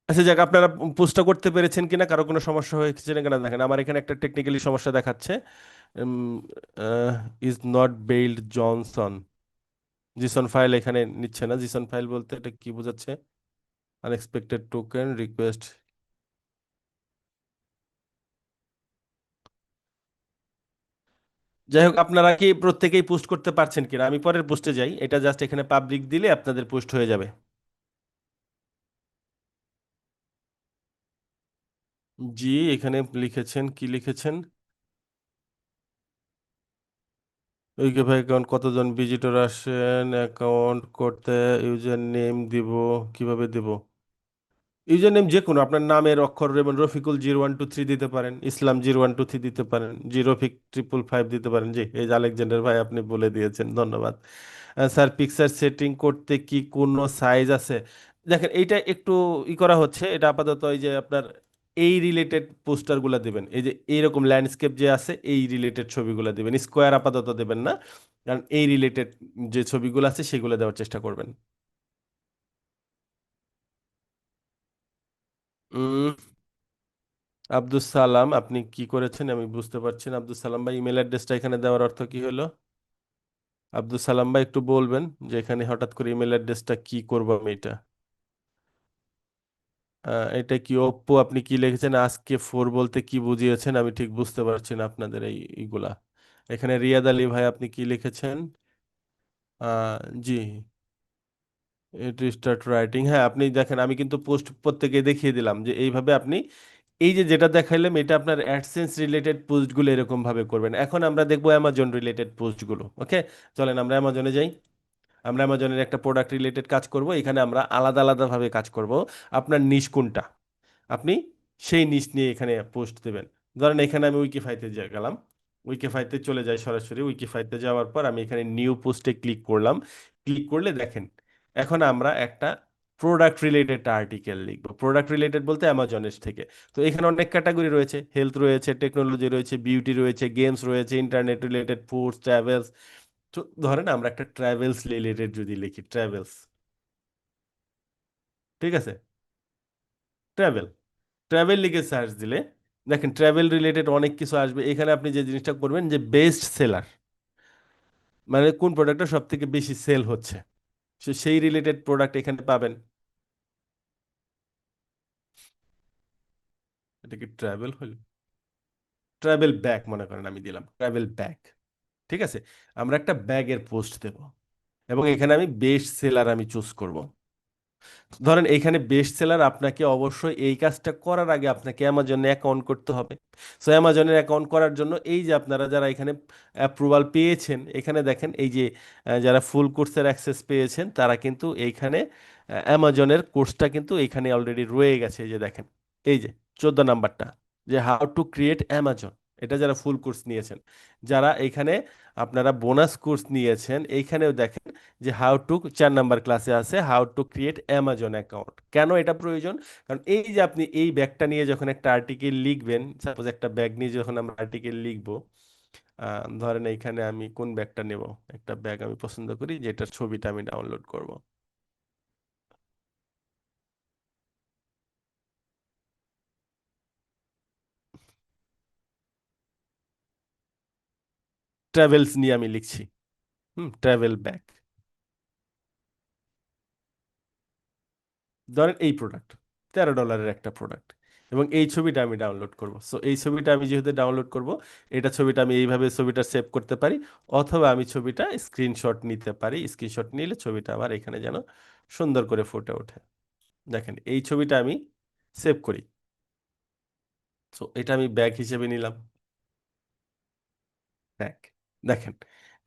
আচ্ছা যাক, আপনারা পোস্টটা করতে পেরেছেন কিনা, কারো কোনো সমস্যা হয়েছে কিনা দেখেন, আমার এখানে একটা টেকনিক্যালি সমস্যা দেখাচ্ছে, is not valid JSON, JSON file এখানে নিচ্ছে না। জিসন ফাইল বলতে এটা কি বোঝাচ্ছে, আনএক্সপেক্টেড টোকেন রিকোয়েস্ট। যাই হোক, আপনারা কি প্রত্যেকেই পোস্ট করতে পারছেন কিনা, আমি পরের পোস্টে যাই, এটা জাস্ট এখানে পাবলিক দিলে আপনাদের পোস্ট হয়ে যাবে। জি, এখানে লিখেছেন, কি লিখেছেন, উইকিপিডিয়া অ্যাকাউন্ট কতজন ভিজিটর আসেন, অ্যাকাউন্ট করতে ইউজার নেম দিব, কিভাবে দিব, ইউজার নেম যে কোনো আপনার নামের অক্ষর, যেমন রফিকুল 0123 দিতে পারেন, ইসলাম 0123 দিতে পারেন, জি রফিক 555 দিতে পারেন। জি, এই যে আলেকজান্ডার ভাই আপনি বলে দিয়েছেন, ধন্যবাদ। স্যার পিকচার সেটিং করতে কি কোনো সাইজ আছে? দেখেন এইটা একটু করা হচ্ছে, এটা আপাতত এই যে আপনার এই রিলেটেড পোস্টারগুলো দিবেন, এই যে এইরকম ল্যান্ডস্কেপ যে আছে এই রিলেটেড ছবিগুলো দিবেন, স্কোয়ার আপাতত দেবেন না, কারণ এই রিলেটেড যে ছবিগুলো আছে সেগুলো দেওয়ার চেষ্টা করবেন। উম আব্দুল সালাম আপনি কি করেছেন আমি বুঝতে পারছি না। আব্দুল সালাম ভাই ইমেল অ্যাড্রেসটা এখানে দেওয়ার অর্থ কি হলো? আব্দুল সালাম ভাই একটু বলবেন যে এখানে হঠাৎ করে ইমেল অ্যাড্রেসটা কি করব আমি এটা। এটা কি ওপ্পো, আপনি কি লিখেছেন আজকে 4 বলতে কি বুঝিয়েছেন আমি ঠিক বুঝতে পারছি না আপনাদের এইগুলা। এখানে রিয়াদ আলী ভাই আপনি কি লিখেছেন? জি, স্টার্ট রাইটিং, হ্যাঁ আপনি দেখেন আমি কিন্তু পোস্ট প্রত্যেকে দেখিয়ে দিলাম যে এইভাবে আপনি এই যে যেটা দেখাইলাম এটা আপনার অ্যাডসেন্স রিলেটেড পোস্টগুলো এরকম ভাবে করবেন। এখন আমরা দেখবো অ্যামাজন রিলেটেড পোস্টগুলো। ওকে, চলেন আমরা অ্যামাজনে যাই। আমরা অ্যামাজনের একটা প্রোডাক্ট রিলেটেড কাজ করব, এখানে আমরা আলাদা আলাদা ভাবে কাজ করব। আপনার নিশ কোনটা, আপনি সেই নিশ নিয়ে এখানে পোস্ট দেবেন। ধরেন এখানে আমি উইকিফাইতে গেলাম, উইকিফাইতে চলে যাই সরাসরি, উইকিফাইতে যাওয়ার পর আমি এখানে নিউ পোস্টে ক্লিক করলাম। ক্লিক করলে দেখেন এখন আমরা একটা প্রোডাক্ট রিলেটেড আর্টিকেল লিখবো। প্রোডাক্ট রিলেটেড বলতে অ্যামাজনের থেকে। তো এখানে অনেক ক্যাটাগরি রয়েছে, হেলথ রয়েছে, টেকনোলজি রয়েছে, বিউটি রয়েছে, গেমস রয়েছে, ইন্টারনেট রিলেটেড, ফুডস, ট্রাভেলস। তো ধরেন আমরা একটা ট্রাভেলস রিলেটেড যদি লিখি, ট্রাভেলস, ঠিক আছে, ট্রাভেল, ট্রাভেল লিখে সার্চ দিলে দেখেন ট্রাভেল রিলেটেড অনেক কিছু আসবে। এখানে আপনি যে জিনিসটা করবেন যে বেস্ট সেলার, মানে কোন প্রোডাক্টটা সব থেকে বেশি সেল হচ্ছে, সেই রিলেটেড প্রোডাক্ট এখানে পাবেন। এটা কি ট্রাভেল হলো? ট্রাভেল ব্যাগ মনে করেন আমি দিলাম ট্রাভেল ব্যাগ। ঠিক আছে, আমরা একটা ব্যাগের পোস্ট দেব এবং এখানে আমি বেস্ট সেলার আমি চুজ করব। ধরেন এইখানে বেস্ট সেলার, আপনাকে অবশ্যই এই কাজটা করার আগে আপনাকে অ্যামাজনে অ্যাকাউন্ট করতে হবে। সো অ্যামাজনের অ্যাকাউন্ট করার জন্য এই যে আপনারা যারা এখানে অ্যাপ্রুভাল পেয়েছেন, এখানে দেখেন এই যে যারা ফুল কোর্সের অ্যাক্সেস পেয়েছেন তারা কিন্তু এইখানে অ্যামাজনের কোর্সটা কিন্তু এইখানে অলরেডি রয়ে গেছে। এই যে দেখেন এই যে 14 নাম্বারটা, যে হাউ টু ক্রিয়েট অ্যামাজন, এটা যারা ফুল কোর্স নিয়েছেন। যারা এইখানে আপনারা বোনাস কোর্স নিয়েছেন এইখানেও দেখেন যে হাউ টু 4 নাম্বার ক্লাসে আছে how to create Amazon account. কেন এটা প্রয়োজন? কারণ এই যে আপনি এই ব্যাগটা নিয়ে যখন একটা আর্টিকেল লিখবেন, সাপোজ একটা ব্যাগ নিয়ে যখন আমরা আর্টিকেল লিখবো, ধরেন এইখানে আমি কোন ব্যাগটা নেব, একটা ব্যাগ আমি পছন্দ করি যেটার ছবিটা আমি ডাউনলোড করব। ট্রাভেলস নিয়ে আমি লিখছি, ট্রাভেল ব্যাগ। ধরেন এই প্রোডাক্ট $13 একটা প্রোডাক্ট, এবং এই ছবিটা আমি ডাউনলোড করব। সো এই ছবিটা আমি যেহেতু ডাউনলোড করব, এটা ছবিটা আমি এইভাবে ছবিটা সেভ করতে পারি, অথবা আমি ছবিটা স্ক্রিনশট নিতে পারি। স্ক্রিনশট নিলে ছবিটা আমার এখানে যেন সুন্দর করে ফুটে ওঠে। দেখেন এই ছবিটা আমি সেভ করি। সো এটা আমি ব্যাগ হিসেবে নিলাম, ব্যাগ। দেখেন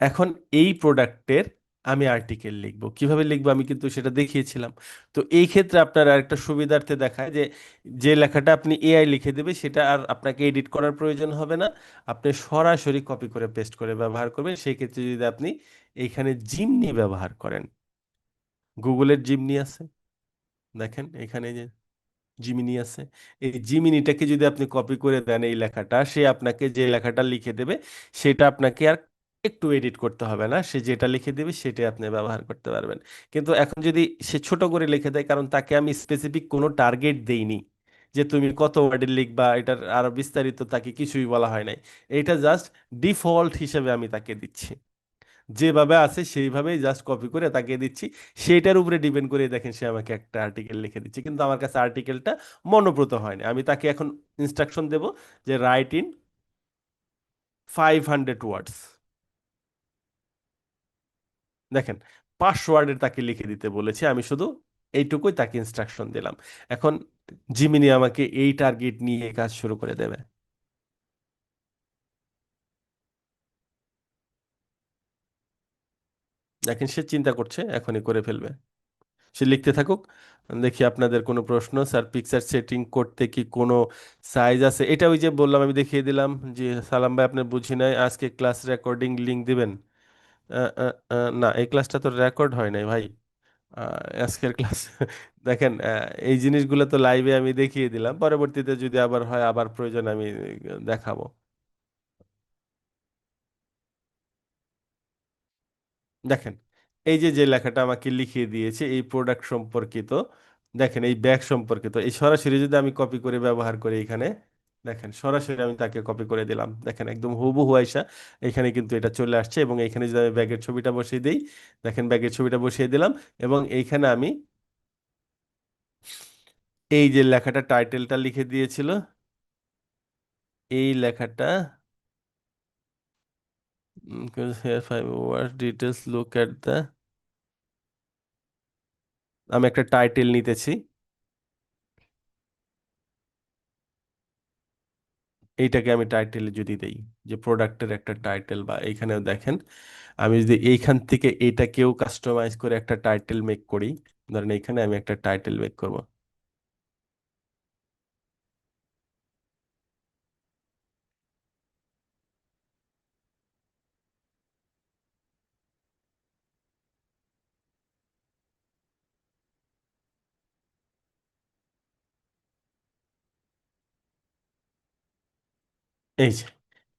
এখন এই প্রোডাক্টের আমি আর্টিকেল লিখবো, কিভাবে লিখবো আমি কিন্তু সেটা দেখিয়েছিলাম। তো এই ক্ষেত্রে আপনার আরেকটা সুবিধার্থে দেখায় যে যে লেখাটা আপনি এআই লিখে দেবে সেটা আর আপনাকে এডিট করার প্রয়োজন হবে না, আপনি সরাসরি কপি করে পেস্ট করে ব্যবহার করবেন। সেই ক্ষেত্রে যদি আপনি এইখানে জিমনি ব্যবহার করেন, গুগলের জিমনি আছে, দেখেন এখানে যে জিমিনি আছে, এই জিমিনিটাকে যদি আপনি কপি করে দেন এই লেখাটা, সে আপনাকে যে লেখাটা লিখে দেবে সেটা আপনাকে আর একটু এডিট করতে হবে না, সে যেটা লিখে দেবে সেটাই আপনি ব্যবহার করতে পারবেন। কিন্তু এখন যদি সে ছোট করে লিখে দেয়, কারণ তাকে আমি স্পেসিফিক কোনো টার্গেট দেইনি যে তুমি কত ওয়ার্ডে লিখবা, এটার আরো বিস্তারিত তাকে কিছুই বলা হয় নাই, এটা জাস্ট ডিফল্ট হিসেবে আমি তাকে দিচ্ছি, যেভাবে আছে সেইভাবেই জাস্ট কপি করে তাকে দিচ্ছি। সেইটার উপরে ডিপেন্ড করে দেখেন সে আমাকে একটা আর্টিকেল লিখে দিচ্ছে, কিন্তু আমার কাছে আর্টিকেলটা মনোপ্রত হয়নি। আমি তাকে এখন ইনস্ট্রাকশন দেব যে রাইট ইন 500 ওয়ার্ডস। দেখেন 500 ওয়ার্ডের তাকে লিখে দিতে বলেছে, আমি শুধু এইটুকুই তাকে ইনস্ট্রাকশন দিলাম। এখন জিমিনি আমাকে এই টার্গেট নিয়ে কাজ শুরু করে দেবে। দেখেন সে চিন্তা করছে, এখনই করে ফেলবে। সে লিখতে থাকুক। দেখি আপনাদের কোনো প্রশ্ন? স্যার পিকচার সেটিং করতে কি কোনো সাইজ আছে? এটা ওই যে বললাম, আমি দেখিয়ে দিলাম। জি সালাম ভাই, আপনার বুঝি নাই, আজকে ক্লাস রেকর্ডিং লিংক দিবেন? না, এই ক্লাসটা তো রেকর্ড হয় নাই ভাই। আজকের ক্লাস দেখেন এই জিনিসগুলো তো লাইভে আমি দেখিয়ে দিলাম, পরবর্তীতে যদি আবার হয় আবার প্রয়োজন আমি দেখাবো। দেখেন এই যে যে লেখাটা আমাকে লিখিয়ে দিয়েছে এই প্রোডাক্ট সম্পর্কিত, দেখেন এই ব্যাগ সম্পর্কিত, এই সরাসরি যদি আমি কপি করে ব্যবহার করি এখানে, দেখেন সরাসরি আমি তাকে কপি করে দিলাম, দেখেন একদম হুবহু আইসা এখানে কিন্তু এটা চলে আসছে। এবং এখানে যদি আমি ব্যাগের ছবিটা বসিয়ে দিই, দেখেন ব্যাগের ছবিটা বসিয়ে দিলাম, এবং এইখানে আমি এই যে লেখাটা টাইটেলটা লিখে দিয়েছিল, এই লেখাটা here 5 words details look at the, আমি একটা টাইটেল নিতেছি, এইটাকে আমি টাইটেল যদি দেই, যে প্রোডাক্টের একটা টাইটেল, বা এইখানেও দেখেন আমি যদি এইখান থেকে এইটাকেও কাস্টমাইজ করে একটা টাইটেল মেক করি, ধরেন এইখানে আমি একটা টাইটেল মেক করব। এই যে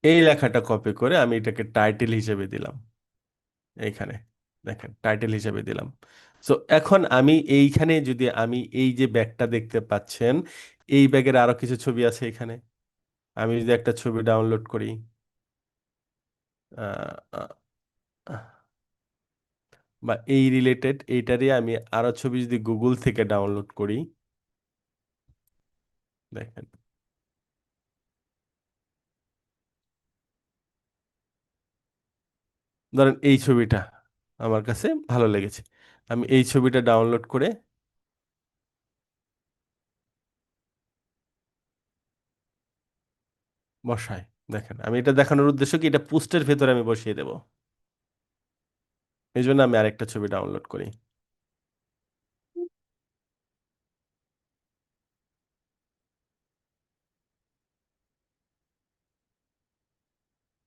এই লেখাটা কপি করে আমি এটাকে টাইটেল হিসেবে দিলাম এইখানে, দেখেন টাইটেল হিসেবে দিলাম। সো এখন আমি এইখানে যদি আমি এই যে ব্যাগটা দেখতে পাচ্ছেন, এই ব্যাগের আরো কিছু ছবি আছে এখানে, আমি যদি একটা ছবি ডাউনলোড করি, বা এই রিলেটেড এইটারই আমি আরো ছবি যদি গুগল থেকে ডাউনলোড করি, দেখেন ধরেন এই ছবিটা আমার কাছে ভালো লেগেছে, আমি এই ছবিটা ডাউনলোড করে বসাই। দেখেন আমি এটা দেখানোর উদ্দেশ্য কি, এটা পোস্টের ভেতরে আমি বসিয়ে দেব, এই জন্য আমি আরেকটা ছবি ডাউনলোড করি।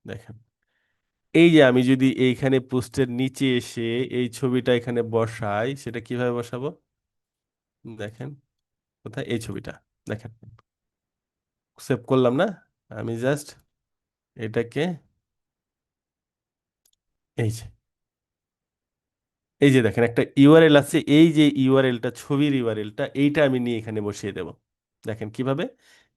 দেখেন এই যে আমি যদি এইখানে পোস্টের নিচে এসে এই ছবিটা এখানে বসাই, সেটা কিভাবে বসাবো দেখেন, কোথায় এই ছবিটা, দেখেন সেভ করলাম না, আমি জাস্ট এটাকে এই যে এই যে দেখেন একটা ইউআরএল আছে, এই যে ইউআরএলটা ছবির ইউআরএলটা এইটা আমি নিয়ে এখানে বসিয়ে দেব। দেখেন কিভাবে,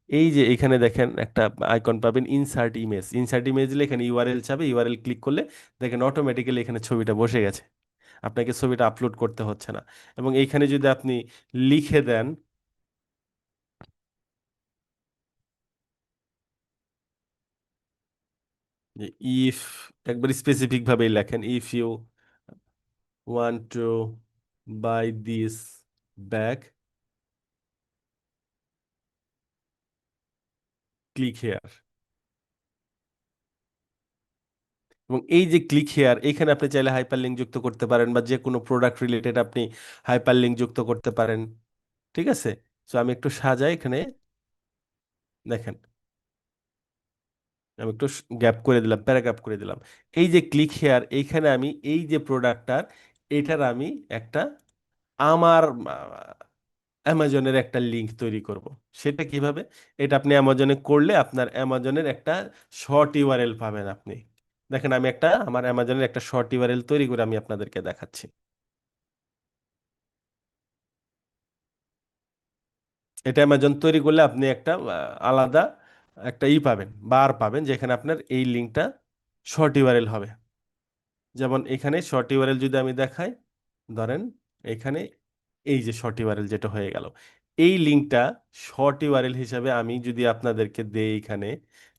এই যে এখানে দেখেন একটা আইকন পাবেন ইনসার্ট ইমেজ, ইনসার্ট ইমেজ দিলে এখানে ইউআরএল চাবে, ইউআরএল ক্লিক করলে দেখেন অটোমেটিক্যালি এখানে ছবিটা বসে গেছে, আপনাকে ছবিটা আপলোড করতে হচ্ছে না। এবং এইখানে যদি আপনি লিখে দেন যে ইফ, একবার স্পেসিফিক ভাবেই লেখেন if you want to buy this bag click here. এবং এই যে ক্লিক হেয়ার, এখানে আপনি চাইলে হাইপার লিঙ্ক যুক্ত করতে পারেন বা যে কোনো প্রোডাক্ট রিলেটেড আপনি হাইপার লিঙ্ক যুক্ত করতে পারেন। ঠিক আছে, তো আমি একটু সাজাই এখানে, দেখেন আমি একটু গ্যাপ করে দিলাম, প্যারাগ্রাফ করে দিলাম। এই যে ক্লিক হেয়ার, এইখানে আমি এই যে প্রোডাক্টটার এটার আমি একটা আমার অ্যামাজনের একটা লিংক তৈরি করব। সেটা কিভাবে, এটা আপনি অ্যামাজনে করলে আপনার অ্যামাজনের একটা শর্ট ইউআরএল পাবেন আপনি। দেখেন আমি একটা আমার অ্যামাজনের একটা শর্ট ইউআরএল তৈরি করে আমি আপনাদেরকে দেখাচ্ছি। এটা অ্যামাজন তৈরি করলে আপনি একটা আলাদা একটা পাবেন, বার পাবেন, যেখানে আপনার এই লিঙ্কটা শর্ট ইউআরএল হবে। যেমন এখানে শর্ট ইউআরএল যদি আমি দেখাই, ধরেন এখানে এই যে শর্ট ইউআরএল যেটা হয়ে গেল, এই লিঙ্কটা শর্ট ইউআরএল হিসাবে আমি যদি আপনাদেরকে দেই, এখানে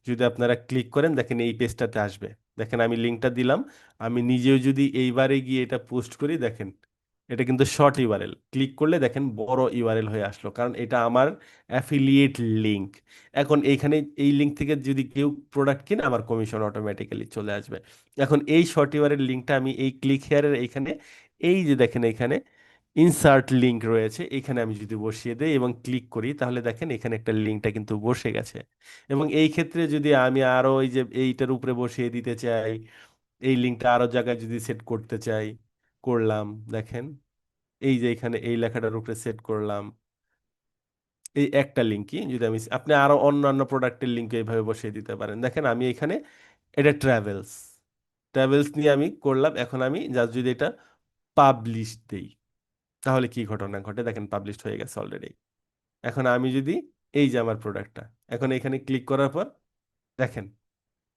যদি আপনারা ক্লিক করেন দেখেন এই পেজটাতে আসবে। দেখেন আমি লিঙ্কটা দিলাম, আমি নিজেও যদি এইবারে গিয়ে এটা পোস্ট করি, দেখেন এটা কিন্তু শর্ট ইউআরএল, ক্লিক করলে দেখেন বড় ইউআরএল হয়ে আসলো, কারণ এটা আমার অ্যাফিলিয়েট লিঙ্ক। এখন এইখানে এই লিঙ্ক থেকে যদি কেউ প্রোডাক্ট কিনে আমার কমিশন অটোমেটিক্যালি চলে আসবে। এখন এই শর্ট ইউআরএল লিঙ্কটা আমি এই ক্লিক হেয়ারের এইখানে, এই যে দেখেন এখানে ইনসার্ট লিঙ্ক রয়েছে, এখানে আমি যদি বসিয়ে দেই এবং ক্লিক করি, তাহলে দেখেন এখানে একটা লিঙ্কটা কিন্তু বসে গেছে। এবং এই ক্ষেত্রে যদি আমি আরো এই যে এইটার উপরে বসিয়ে দিতে চাই, এই লিঙ্কটা আরো জায়গায় যদি সেট করতে চাই, করলাম, দেখেন এই যে এখানে এই লেখাটার উপরে সেট করলাম, এই একটা লিঙ্কই যদি আমি, আপনি আরো অন্যান্য প্রোডাক্টের লিঙ্ক এইভাবে বসিয়ে দিতে পারেন। দেখেন আমি এখানে এটা ট্রাভেলস, ট্রাভেলস নিয়ে আমি করলাম, এখন আমি জাস্ট যদি এটা পাবলিশ দেই, তাহলে কি ঘটনা ঘটে দেখেন পাবলিশড হয়ে গেছে অলরেডি। এখন আমি যদি এই যে আমার প্রোডাক্টটা, এখন এখানে ক্লিক করার পর দেখেন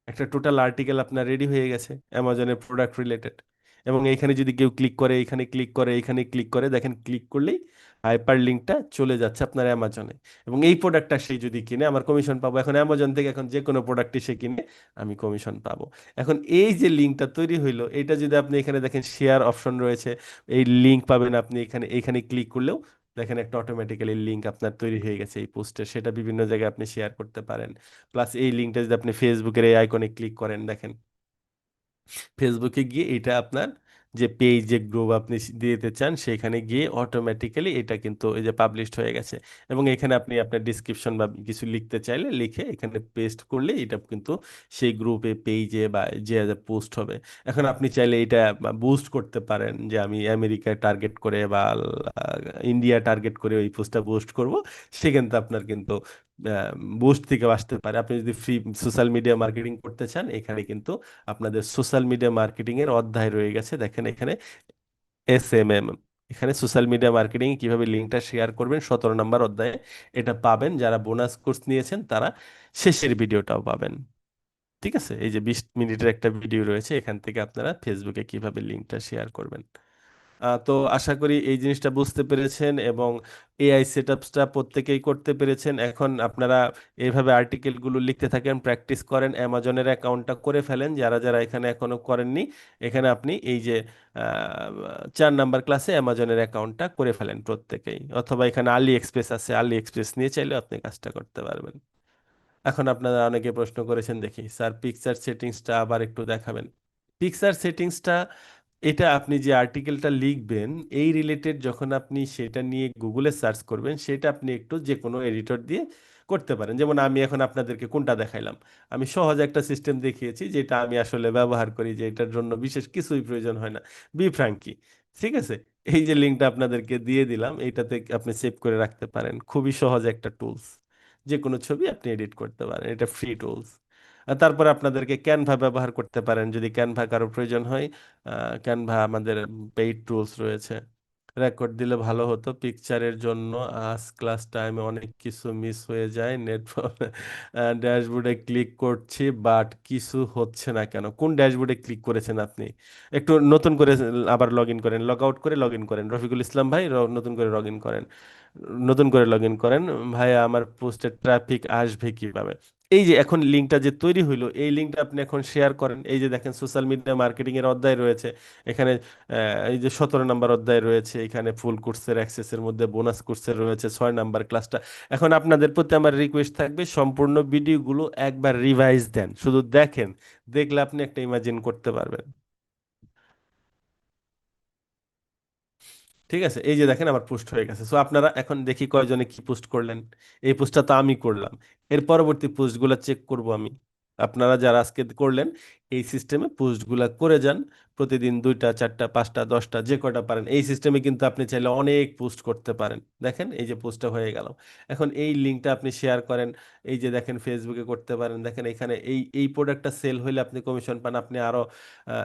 একটা টোটাল আর্টিকেল আপনার রেডি হয়ে গেছে অ্যামাজনের প্রোডাক্ট রিলেটেড। এবং এইখানে যদি কেউ ক্লিক করে, এখানে ক্লিক করে, এখানে ক্লিক করে, দেখেন ক্লিক করলেই হাইপার লিঙ্কটা চলে যাচ্ছে আপনার অ্যামাজনে। এবং এই প্রোডাক্টটা সে যদি কিনে আমার কমিশন পাবো। এখন অ্যামাজন থেকে এখন যে কোনো প্রোডাক্টই সে কিনে আমি কমিশন পাবো। এখন এই যে লিঙ্কটা তৈরি হইলো, এটা যদি আপনি এখানে দেখেন শেয়ার অপশন রয়েছে, এই লিঙ্ক পাবেন আপনি এখানে, এখানে ক্লিক করলেও দেখেন একটা অটোমেটিক্যালি লিঙ্ক আপনার তৈরি হয়ে গেছে এই পোস্টে, সেটা বিভিন্ন জায়গায় আপনি শেয়ার করতে পারেন। প্লাস এই লিঙ্কটা যদি আপনি ফেসবুকের এই আইকনে ক্লিক করেন, দেখেন ফেসবুকে গিয়ে এটা আপনার যে পেজ, যে গ্রুপ আপনি দিতে চান সেখানে গিয়ে অটোমেটিক্যালি এটা কিন্তু এই যে পাবলিশড হয়ে গেছে। এবং এখানে আপনি আপনার ডিসক্রিপশন বা কিছু লিখতে চাইলে লিখে এখানে পেস্ট করলে এটা কিন্তু সেই গ্রুপে, পেজে বা যে পোস্ট হবে। এখন আপনি চাইলে এটা বুস্ট করতে পারেন, যে আমি আমেরিকায় টার্গেট করে বা ইন্ডিয়া টার্গেট করে ওই পোস্টটা বুস্ট করব, সেখানে তো আপনার কিন্তু বুস্ট থেকে আসতে পারে। আপনি যদি ফ্রি সোশ্যাল মিডিয়া মার্কেটিং করতে চান, এখানে কিন্তু আপনাদের সোশ্যাল মিডিয়া মার্কেটিং এর অধ্যায় রয়ে গেছে। দেখেন এখানে SMM, এখানে সোশ্যাল মিডিয়া মার্কেটিং কিভাবে লিঙ্কটা শেয়ার করবেন 17 নম্বর অধ্যায়ে এটা পাবেন। যারা বোনাস কোর্স নিয়েছেন তারা শেষের ভিডিওটাও পাবেন। ঠিক আছে, এই যে 20 মিনিটের একটা ভিডিও রয়েছে, এখান থেকে আপনারা ফেসবুকে কিভাবে লিঙ্কটা শেয়ার করবেন। তো আশা করি এই জিনিসটা বুঝতে পেরেছেন এবং এআই সেটআপসটা প্রত্যেকেই করতে পেরেছেন। এখন আপনারা এইভাবে আর্টিকেলগুলো লিখতে থাকেন, প্র্যাকটিস করেন, অ্যামাজনের অ্যাকাউন্টটা করে ফেলেন যারা যারা এখানে এখনো করেননি। এখানে আপনি এই যে 4 নাম্বার ক্লাসে অ্যামাজনের অ্যাকাউন্টটা করে ফেলেন প্রত্যেকেই, অথবা এখানে আলি এক্সপ্রেস আছে, আলি এক্সপ্রেস নিয়ে চাইলে আপনি কাজটা করতে পারবেন। এখন আপনারা অনেকে প্রশ্ন করেছেন, দেখি স্যার পিকচার সেটিংসটা আবার একটু দেখাবেন। পিকচার সেটিংসটা, এটা আপনি যে আর্টিকেলটা লিখবেন এই রিলেটেড যখন আপনি সেটা নিয়ে গুগলে সার্চ করবেন, সেটা আপনি একটু যে কোনো এডিটর দিয়ে করতে পারেন। যেমন আমি এখন আপনাদেরকে কোনটা দেখাইলাম, আমি সহজ একটা সিস্টেম দেখিয়েছি যেটা আমি আসলে ব্যবহার করি, যে এটার জন্য বিশেষ কিছুই প্রয়োজন হয় না, বি ফ্র্যাঙ্কি। ঠিক আছে, এই যে লিঙ্কটা আপনাদেরকে দিয়ে দিলাম, এইটাতে আপনি সেভ করে রাখতে পারেন, খুবই সহজ একটা টুলস, যে কোনো ছবি আপনি এডিট করতে পারেন, এটা ফ্রি টুলস। আর তারপরে আপনাদেরকে ক্যানভা ব্যবহার করতে পারেন যদি ক্যানভা কারো প্রয়োজন হয়। ক্যানভা আমাদের পেইড টুলস রয়েছে। রেকর্ড দিলে ভালো হতো, পিকচারের জন্য আজ ক্লাস টাইমে অনেক কিছু মিস হয়ে যায়, নেট ড্যাশবোর্ডে ক্লিক করছি বাট কিছু হচ্ছে না কেন? কোন ড্যাশবোর্ডে ক্লিক করেছেন আপনি? একটু নতুন করে আবার লগ ইন করেন, লগ আউট করে লগ ইন করেন, রফিকুল ইসলাম ভাই, নতুন করে লগ ইন করেন, নতুন করে লগ ইন করেন। ভাইয়া আমার পোস্টে ট্রাফিক আসবে কিভাবে? এই যে এখন লিঙ্কটা যে তৈরি হইলো, এই লিঙ্কটা আপনি এখন শেয়ার করেন। এই যে দেখেন সোশ্যাল মিডিয়া মার্কেটিং এর অধ্যায় রয়েছে এখানে, এই যে 17 নাম্বার অধ্যায় রয়েছে এখানে, ফুল কোর্সের অ্যাক্সেসের মধ্যে বোনাস কোর্সের রয়েছে 6 নাম্বার ক্লাসটা। এখন আপনাদের প্রতি আমার রিকোয়েস্ট থাকবে, সম্পূর্ণ ভিডিওগুলো একবার রিভাইজ দেন, শুধু দেখেন, দেখলে আপনি একটা ইমাজিন করতে পারবেন। ঠিক আছে, এই যে দেখেন আমার পোস্ট হয়ে গেছে। সো আপনারা এখন দেখি কয়জনে কি পোস্ট করলেন। এই পোস্টটা তো আমি করলাম, এর পরবর্তী পোস্টগুলো চেক করব আমি। আপনারা যারা আজকে করলেন এই সিস্টেমে পোস্টগুলা করে যান, প্রতিদিন 2টা 4টা 5টা 10টা যে কয়টা পারেন। এই সিস্টেমে কিন্তু আপনি চাইলে অনেক পোস্ট করতে পারেন। দেখেন এই যে পোস্টটা হয়ে গেল। এখন এই লিঙ্কটা আপনি শেয়ার করেন, এই যে দেখেন ফেসবুকে করতে পারেন। দেখেন এখানে এই প্রোডাক্টটা সেল হইলে আপনি কমিশন পান, আপনি আরো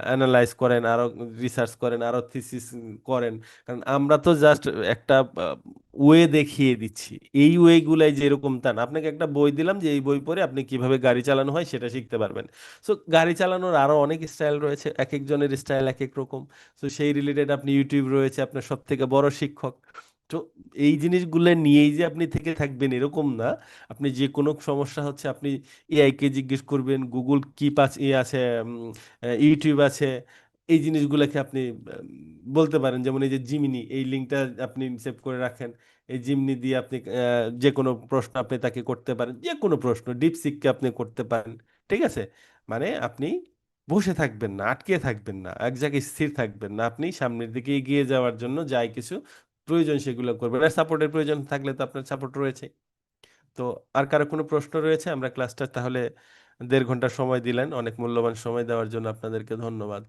অ্যানালাইজ করেন, আরো রিসার্চ করেন, আরো থিসিস করেন। কারণ আমরা তো জাস্ট একটা ওয়ে দেখিয়ে দিচ্ছি, এই ওয়েগুলাই যে এরকম তা না। আপনাকে একটা বই দিলাম যে এই বই পড়ে আপনি কিভাবে গাড়ি চালানো হয় সেটা শিখতে পারবেন। সো গাড়ি চালানোর আরো অনেক স্টাইল রয়েছে, এক একজনের স্টাইল এক এক রকম। সো সেই রিলেটেড আপনি ইউটিউব রয়েছে আপনার সব থেকে বড় শিক্ষক। তো এই জিনিসগুলো নিয়েই যে আপনি থেকে থাকবেন এরকম না। আপনি যে কোনো সমস্যা হচ্ছে আপনি এআই কে জিজ্ঞেস করবেন, গুগল কিপ আছে, আছে, ইউটিউব আছে, এই জিনিসগুলোকে আপনি বলতে পারেন। যেমন এই যে জিমিনি, এই লিঙ্কটা আপনি সেভ করে রাখেন, এই জিমিনি দিয়ে আপনি যে কোনো প্রশ্ন আপনি তাকে করতে পারেন, যে কোনো প্রশ্ন ডিপসিককে আপনি করতে পারেন। ঠিক আছে, মানে আপনি বসে থাকবেন না, আটকে থাকবেন না, এক জায়গায় স্থির থাকবেন না, আপনি সামনের দিকে এগিয়ে যাওয়ার জন্য যাই কিছু প্রয়োজন সেগুলো করবেন। আর সাপোর্টের প্রয়োজন থাকলে তো আপনার সাপোর্ট রয়েছে। তো আর কারো কোনো প্রশ্ন রয়েছে? আমরা ক্লাসটা তাহলে 1.5 ঘন্টা সময় দিলেন, অনেক মূল্যবান সময় দেওয়ার জন্য আপনাদেরকে ধন্যবাদ।